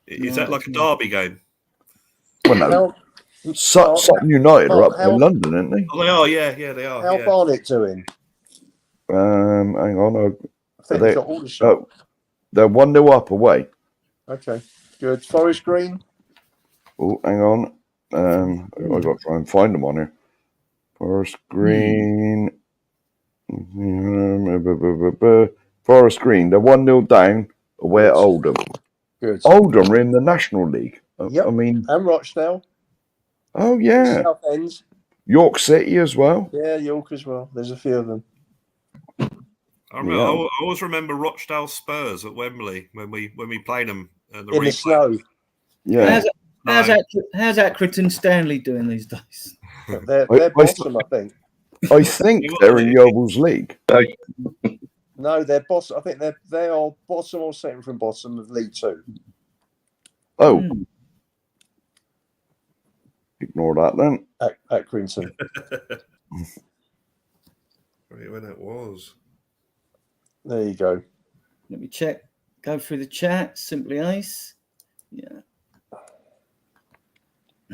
Is that like a derby game? Well, no. Sutton United are up in London, aren't they? Oh, they are. Yeah, they are. How Barnet doing? Hang on. I think they've got all the shot. They're 1-0 up away. Okay, good. Forest Green. Oh, hang on. I got to try and find them on here. Forest Green. Forest Green. They're 1-0 down away at Oldham. Good. Oldham are in the National League. Yep. I mean, and Rochdale. Oh yeah. Southend. York City as well. Yeah, York as well. There's a few of them. I always remember Rochdale Spurs at Wembley when we played them in the snow. Yeah. How's Accrington Stanley doing these days? They're bottom, I think. I think they're in Yeovil's league. No, they're bottom. I think they are bottom or second from bottom of League Two. Oh. Ignore that then. Accrington. When it was. There you go. Let me check. Go through the chat. Simply Ace. Yeah.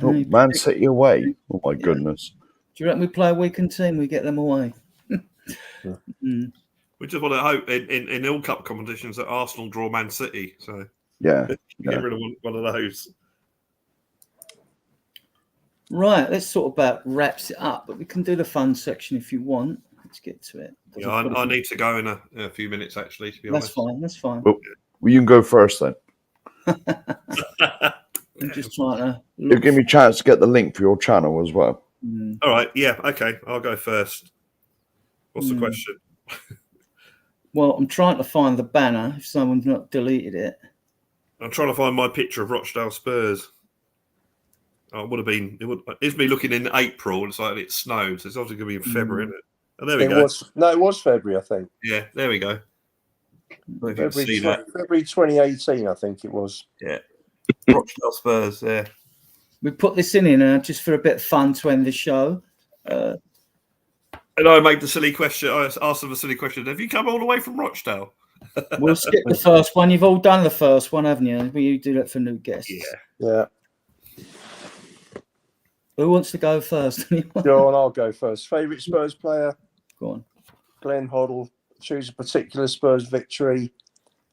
Oh, Man City away. Oh my goodness. Do you reckon we play a weekend team? We get them away. We just want to hope in all cup competitions that Arsenal draw Man City. So yeah. Get rid of one of those. Right, let's sort of about wraps it up, but we can do the fun section if you want. Let's get to it. Yeah, I need to go in a few minutes actually. To be honest, That's fine. Well, you can go first then. I'm just trying to. It'll give me a chance to get the link for your channel as well. All right. Yeah. Okay. I'll go first. What's the question? Well, I'm trying to find the banner. If someone's not deleted it, I'm trying to find my picture of Rochdale Spurs. Oh, it would have been. It's me looking in April. It's like it snowed, so it's obviously going to be in February, isn't it? Oh, there we go. It was February, I think. Yeah, there we go. February 2018, I think it was. Yeah, Rochdale Spurs. Yeah. We put this in here just for a bit of fun to end the show. And I made the silly question. I asked them a silly question. Have you come all the way from Rochdale? We'll skip the first one. You've all done the first one, haven't you? You do that for new guests. Yeah. Who wants to go first? Go on, I'll go first. Favourite Spurs player? Go on. Glenn Hoddle. Choose a particular Spurs victory.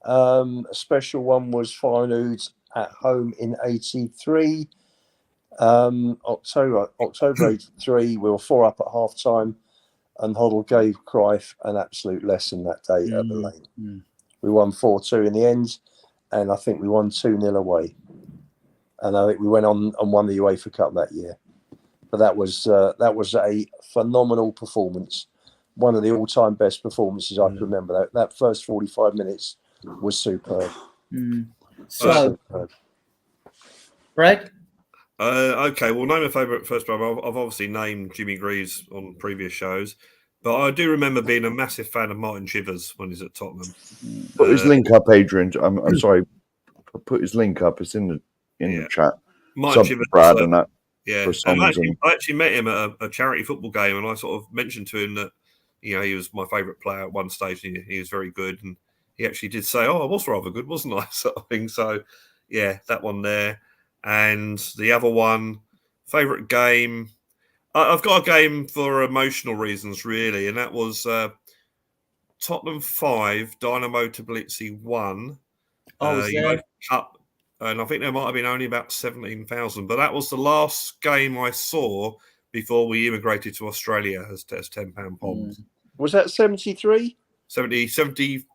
A special one was Feyenoord at home in '83. October '83. We were 4 up at half time, and Hoddle gave Cruyff an absolute lesson that day at the Lane. We won 4-2 in the end, and I think we won 2-0 away. And I think we went on and won the UEFA Cup that year. But that was a phenomenal performance. One of the all-time best performances I can remember. That first 45 minutes was superb. So, superb. Brad? Okay, well, name my favourite first player. I've obviously named Jimmy Greaves on previous shows, but I do remember being a massive fan of Martin Chivers when he's at Tottenham. Put his link up, Adrian. I'm sorry. Put his link up. It's in the chat. Martin Chivers, Brad and that. Yeah, and I actually met him at a charity football game, and I sort of mentioned to him that he was my favourite player at one stage. And he was very good, and he actually did say, "Oh, I was rather good, wasn't I?" sort of thing. So, yeah, that one there, and the other one, favourite game. I've got a game for emotional reasons, really, and that was Tottenham 5, Dynamo Tbilisi 1. Europa Cup. And I think there might have been only about 17,000, but that was the last game I saw before we immigrated to Australia as £10 poms. Was that 73? 70,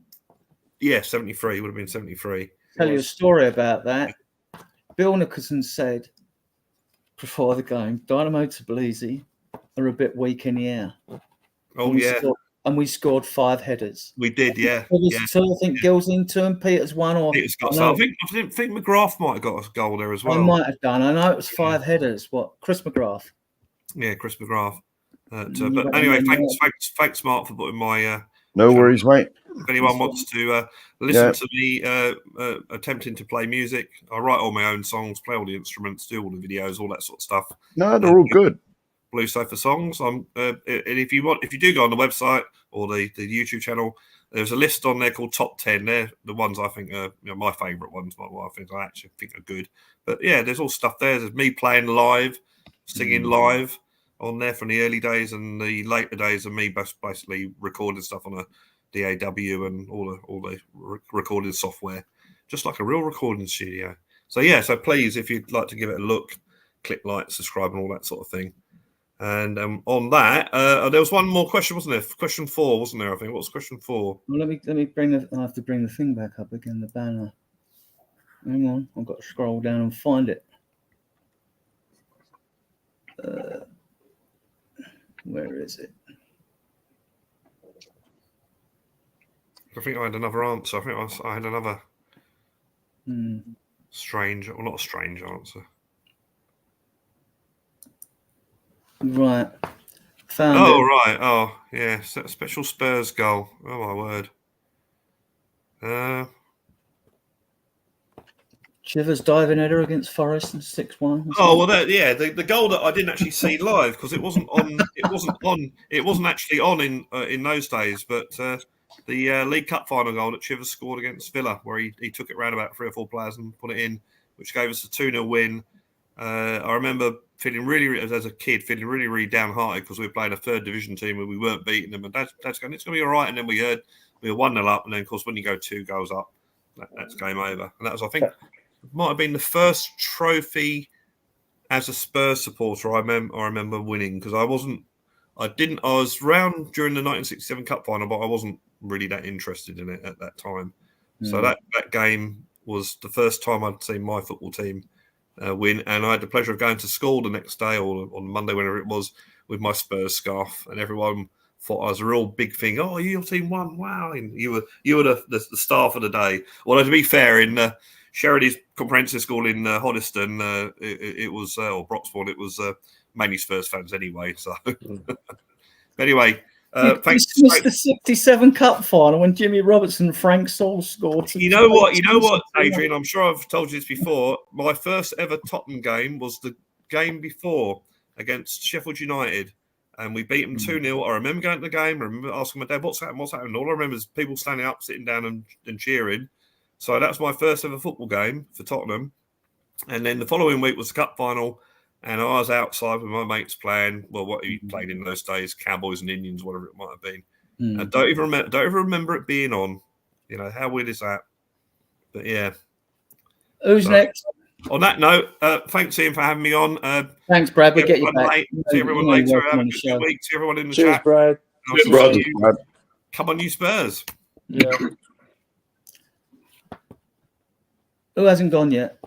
yeah, 73. Would have been 73. Tell you a story about that. Bill Nicholson said before the game, Dynamo Tbilisi are a bit weak in the air. Oh, And we scored 5 headers. We did, yeah. Two, I think Gill's in 2 and Peter's 1. Peter's got I think McGrath might have got a goal there as well. I might have done. I know it was 5 headers. What? Chris McGrath. Yeah, Chris McGrath. But anyway, thanks, Mark, for putting my... no worries, mate. If anyone wants to listen to me attempting to play music, I write all my own songs, play all the instruments, do all the videos, all that sort of stuff. No, they're all good. Blue Sofa Songs. And if you do go on the website or the YouTube channel, there's a list on there called Top 10. They're the ones I think are my favourite ones, what I actually think are good. But yeah, there's all stuff there. There's me playing live, singing live on there from the early days, and the later days of me basically recording stuff on a DAW and all the recording software, just like a real recording studio. So yeah, so please, if you'd like to give it a look, click like, subscribe, and all that sort of thing. And on that, there was one more question, wasn't there? Question 4, wasn't there? I think. What was question 4? Well, let me bring I have to bring the thing back up again. The banner. Hang on, I've got to scroll down and find it. Where is it? I think I had another answer. I think I had another strange, or not a strange answer. Right. Found it. Right. Oh, yeah. Special Spurs goal. Oh, my word. Chivers diving header against Forest and 6-1. Oh well, the goal that I didn't actually see live because it wasn't on. It wasn't actually on in those days. But the League Cup final goal that Chivers scored against Villa, where he took it round about 3 or 4 players and put it in, which gave us a 2-0 win. I remember feeling as a kid, really downhearted because we were playing a 3rd division team and we weren't beating them. And Dad's going, it's going to be all right. And then we were 1-0 up. And then, of course, when you go 2 goals up, that's game over. And that was, I think, might have been the first trophy as a Spurs supporter I remember winning because I was around during the 1967 Cup final, but I wasn't really that interested in it at that time. So that game was the first time I'd seen my football team win, and I had the pleasure of going to school the next day or on Monday, whenever it was, with my Spurs scarf, and everyone thought I was a real big thing. Oh, your team won! Wow, and you were the star for the day. Although to be fair, in Sheridan's comprehensive school in Hoddesdon, it was or Broxbourne, it was mainly Spurs fans anyway. So, but anyway. Thanks. You missed the 67 Cup final when Jimmy Robertson and Frank Saul scored. You know what, Adrian? I'm sure I've told you this before. My first ever Tottenham game was the game before against Sheffield United, and we beat them 2-0. I remember going to the game. I remember asking my dad, "What's happened? What's happened?" All I remember is people standing up, sitting down, and cheering. So that was my first ever football game for Tottenham. And then the following week was the Cup final. And I was outside with my mates playing, well, what he played in those days, Cowboys and Indians, whatever it might have been. I don't even remember it being on. You know, how weird is that? But yeah. Who's next? On that note, thanks, Ian, for having me on. Thanks, Brad. We'll get you back. See everyone later. Have a good week. See everyone in the chat. Brad. Brad. Come on, you Spurs. Yeah. Who hasn't gone yet?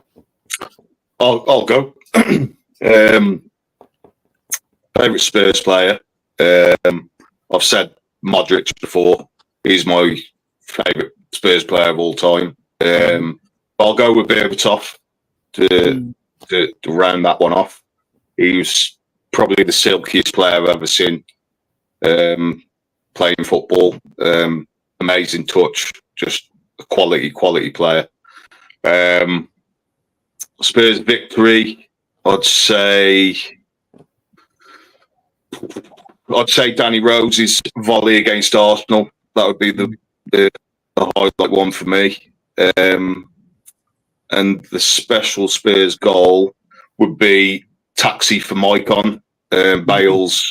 I'll go. Favourite Spurs player. I've said Modric before. He's my favourite Spurs player of all time. I'll go with Berbatov to round that one off. He was probably the silkiest player I've ever seen playing football. Amazing touch, just a quality player. Spurs victory. I'd say Danny Rose's volley against Arsenal. That would be the highlight one for me. And the special Spurs goal would be Taxi for Maicon. Bale's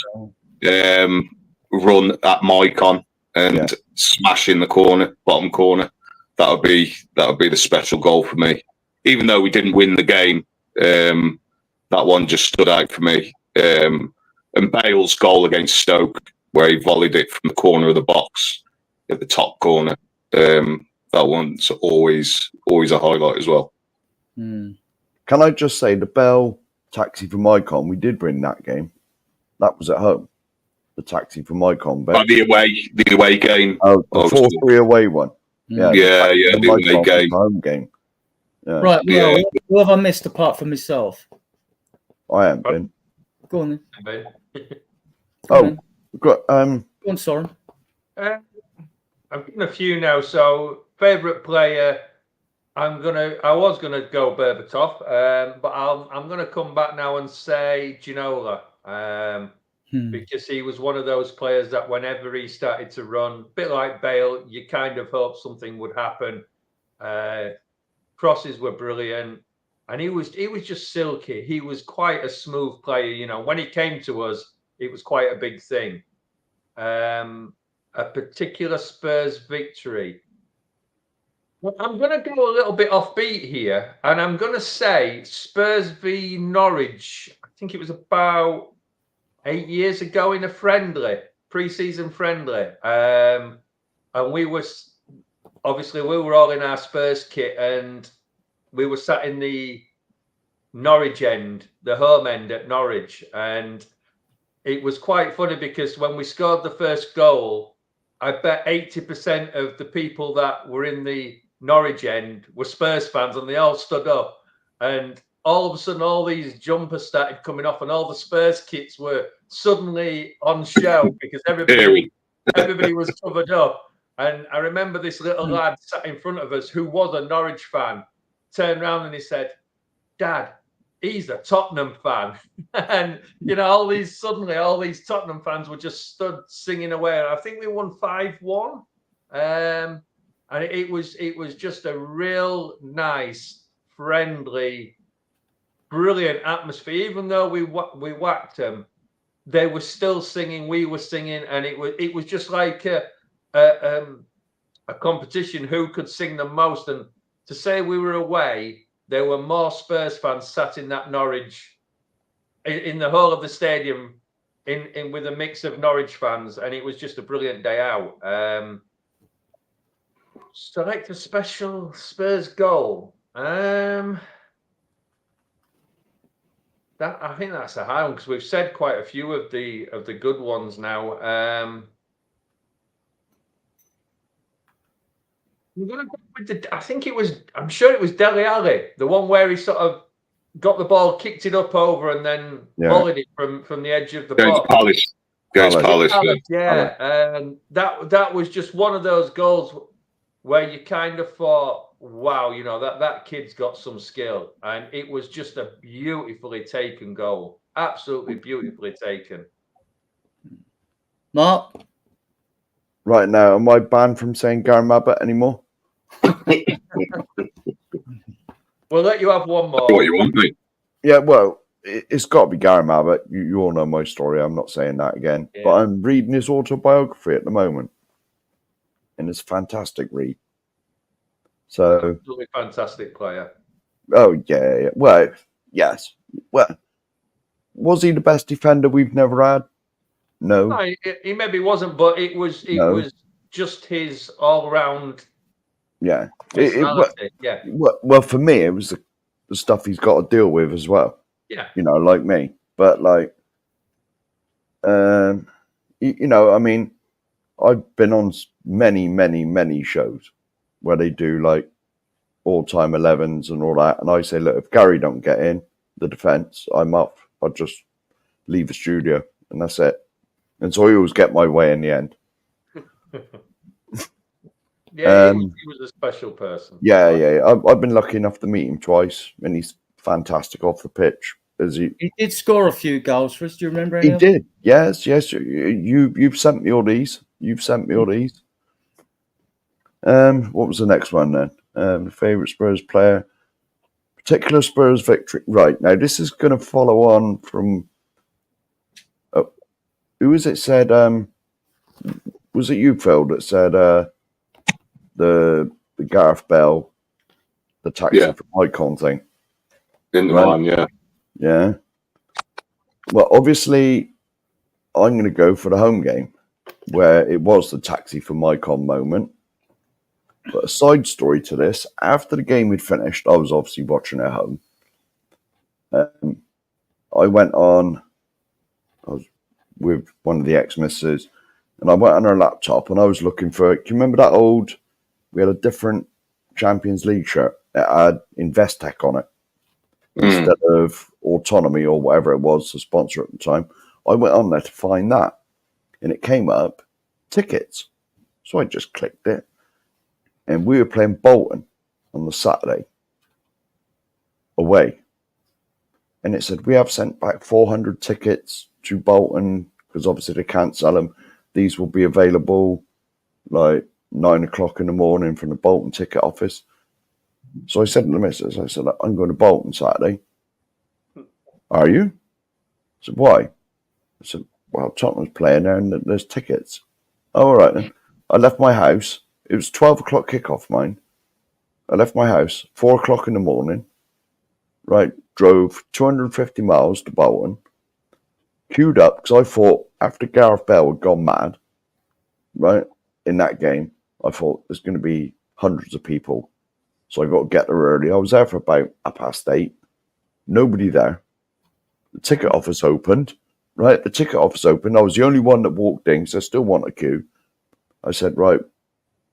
run at Maicon and smash in the corner, bottom corner. That would be the special goal for me. Even though we didn't win the game, that one just stood out for me. And Bale's goal against Stoke, where he volleyed it from the corner of the box at the top corner, that one's always a highlight as well. Can I just say the Bell Taxi from Maicon, we did win that game. That was at home. The Taxi from Maicon. The away game. Oh, the 4-3 away one. Yeah, the away game. Home game. Yeah. Right, well, who have I missed apart from myself? I am, Ben. Go on then. We've got Go on, Soren. I I've done a few now. So favourite player, I was gonna go Berbatov, but I'm gonna come back now and say Ginola, because he was one of those players that whenever he started to run, a bit like Bale, you kind of hope something would happen. Crosses were brilliant, and he was just silky. He was quite a smooth player. You know, when he came to us, it was quite a big thing. A particular Spurs victory. Well, I'm going to go a little bit offbeat here, and I'm going to say Spurs v Norwich. I think it was about 8 years ago in a friendly, pre-season friendly. And we were all in our Spurs kit, and we were sat in the Norwich end, the home end at Norwich. And it was quite funny because when we scored the first goal, I bet 80% of the people that were in the Norwich end were Spurs fans, and they all stood up. And all of a sudden, all these jumpers started coming off, and all the Spurs kits were suddenly on show because everybody was covered up. And I remember this little lad sat in front of us who was a Norwich fan, turned around and he said, "Dad, he's a Tottenham fan." And you know, all these Tottenham fans were just stood singing away. And I think we won 5-1. And it was just a real nice, friendly, brilliant atmosphere. Even though we whacked them, they were still singing, we were singing, and it was just like a competition who could sing the most. And to say we were away, there were more Spurs fans sat in that Norwich, in the whole of the stadium, in with a mix of Norwich fans, and it was just a brilliant day out. Select a special Spurs goal. I think that's a high one because we've said quite a few of the good ones now. I'm gonna go with I'm sure it was Dele Alli, the one where he sort of got the ball, kicked it up over, and then volleyed it from the edge of the box. Against Palace. Yeah. And that was just one of those goals where you kind of thought, wow, you know, that kid's got some skill. And it was just a beautifully taken goal. Absolutely beautifully taken. Mark? Right now, am I banned from saying Qarabag anymore? We'll let you have one more. What you want, mate? Yeah, well, it's got to be Qarabag. You all know my story. I'm not saying that again. Yeah. But I'm reading his autobiography at the moment. And it's a fantastic read. So, absolutely fantastic player. Oh, yeah. Well, yes. Well, was he the best defender we've never had? No. He maybe wasn't, but it was just his all-round personality. Well, for me, it was the stuff he's got to deal with as well. Yeah. You know, like me. But, like, you know, I mean, I've been on many, many, many shows where they do, like, all-time 11s and all that. And I say, look, if Gary don't get in the defence, I'm off. I'll just leave the studio, and that's it. And so I always get my way in the end. Yeah, he was a special person. Yeah. I've been lucky enough to meet him twice, and he's fantastic off the pitch. He did score a few goals for us. Do you remember any? He did. Yes. You've sent me all these. What was the next one then? Favourite Spurs player. Particular Spurs victory. Right, now this is going to follow on from... who was it said... was it you, Phil, that said the Gareth Bale, the taxi from Icon thing? In the line, yeah. Yeah. Well, obviously, I'm going to go for the home game, where it was the taxi for Icon moment. But a side story to this, after the game had finished, I was obviously watching at home. I went on, I was with one of the ex-misses, and I went on her laptop and I was looking for, can you remember that old, we had a different Champions League shirt that had Investec on it instead of Autonomy or whatever it was, the sponsor at the time. I went on there to find that, and it came up, tickets. So I just clicked it. And we were playing Bolton on the Saturday away. And it said, we have sent back 400 tickets to Bolton because obviously they can't sell them. These will be available like 9 o'clock in the morning from the Bolton ticket office. So I said to the missus, I said, I'm going to Bolton Saturday. Are you? I said, why? I said, well, Tottenham's playing there and there's tickets. Oh, all right then. I left my house. It was 12 o'clock kickoff mine. I left my house 4 o'clock in the morning. Right, drove 250 miles to Bolton. Queued up because I thought after Gareth Bale had gone mad, right, in that game, I thought there's going to be hundreds of people. So I got to get there early. I was there for about 8:30. Nobody there. The ticket office opened. Right, the ticket office opened. I was the only one that walked in because I still want a queue. I said, right,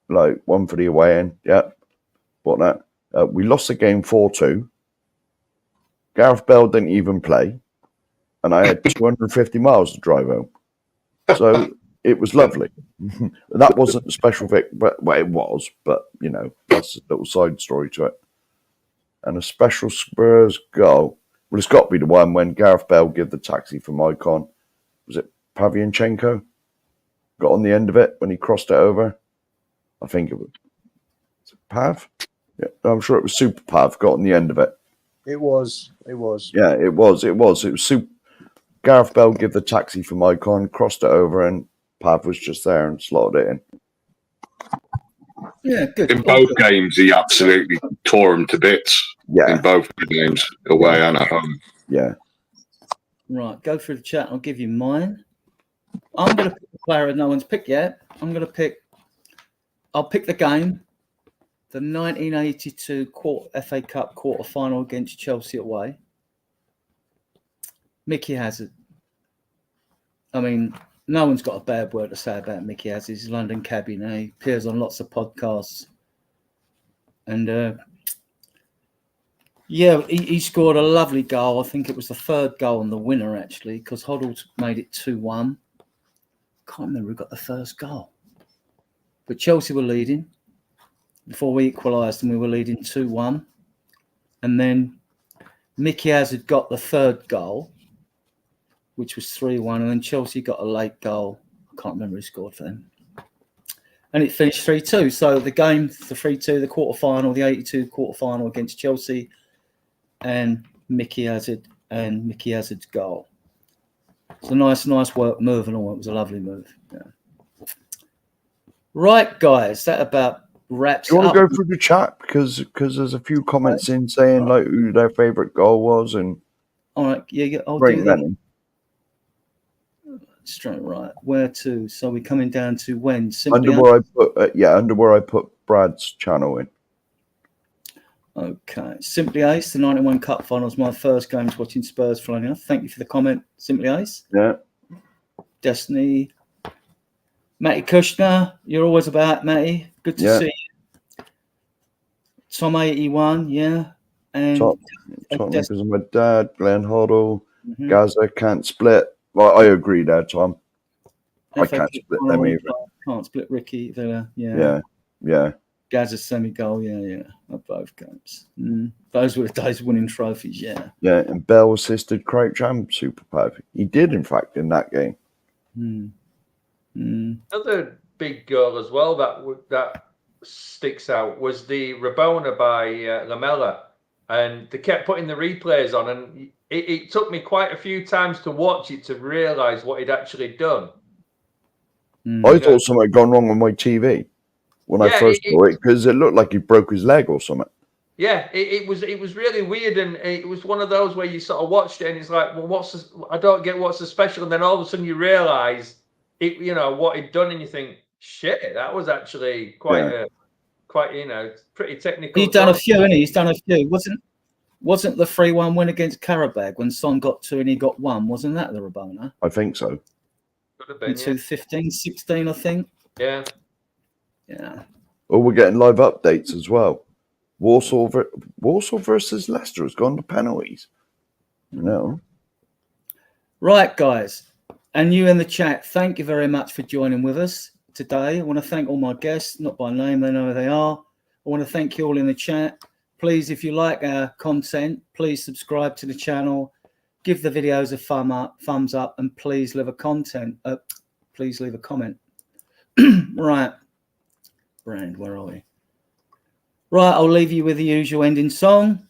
like one for the away end. Yeah, bought that. We lost the game 4-2. Gareth Bale didn't even play. And I had 250 miles to drive home. So it was lovely. That wasn't a special victory, but well, it was. But, you know, that's a little side story to it. And a special Spurs goal. Well, it's got to be the one when Gareth Bale gave the taxi from Icon. Was it Pavlyuchenko? Got on the end of it when he crossed it over. I think it was Pav. Yeah, I'm sure it was Super Pav. Got on the end of it. It was. Yeah, it was. It was Super. Gareth Bale gave the taxi from Icon, crossed it over, and Pav was just there and slotted it in. Yeah, good. In both games, he absolutely tore them to bits. Yeah. In both games, away and at home. Yeah. Right, go through the chat. I'll give you mine. I'm going to pick a player no one's picked yet. I'll pick the game. The 1982 FA Cup quarter-final against Chelsea away. Mickey Hazard. I mean, no one's got a bad word to say about Mickey Hazard. He's a London cabbie now. He appears on lots of podcasts. And, yeah, he scored a lovely goal. I think it was the third goal and the winner, actually, because Hoddle made it 2-1. Can't remember who got the first goal. But Chelsea were leading. Before we equalised and we were leading 2-1. And then Mickey Hazard got the third goal, which was 3-1. And then Chelsea got a late goal. I can't remember who scored for them. And it finished 3-2. So the game, the 3-2, the quarter-final, the 82 quarter-final against Chelsea, and Mickey Hazard and Mickey Hazard's goal. It's a nice work move and all. It was a lovely move. Yeah. Right, guys, that about wraps Do you want up. to go through the chat? Because there's a few comments in saying like who their favourite goal was and All right, yeah, I'll great do that. many. Straight right. Where to? So we're coming down to when? Simply Under where I put Brad's channel in. Okay. Simply Ace, the 91 Cup final was my first game watching Spurs flying off. Thank you for the comment, Simply Ace. Yeah. Destiny. Matty Kushner, you're always about, Matty. Good to see you. Tom 81, yeah. And Tom because of my dad, Glenn Hoddle, Gaza can't split. Well, I agree there, Tom. I can't split them either. Can't split Ricky Villa, Yeah. Gaza's semi-goal, yeah. Of both games. Those were the days of winning trophies, yeah. Yeah, and Bell assisted Crouch and Super Pav. He did, in fact, in that game. Another big goal as well that sticks out was the Rabona by Lamela, and they kept putting the replays on, and it took me quite a few times to watch it to realise what he'd actually done. I thought something had gone wrong with my TV when I first saw it because it looked like he broke his leg or something. Yeah, it was really weird, and it was one of those where you sort of watched it and it's like, well, I don't get what's the special, and then all of a sudden you realise it, what he'd done, and you think, shit, that was actually quite pretty technical. He's done a few, hasn't he? He's done a few. Wasn't the 3-1 win against Qarabag when Son got 2 and he got 1? Wasn't that the Rabona? I think so. Could have been, in 2015, 16, I think. Yeah. Oh, we're getting live updates as well. Warsaw versus Leicester has gone to penalties. Right, guys. And you in the chat, thank you very much for joining with us. today. I want to thank all my guests, not by name, they know who they are. I want to thank you all in the chat. Please, if you like our content, please subscribe to the channel, give the videos a thumbs up, and please leave a comment. Right, Brand, where are we? Right, I'll leave you with the usual ending song.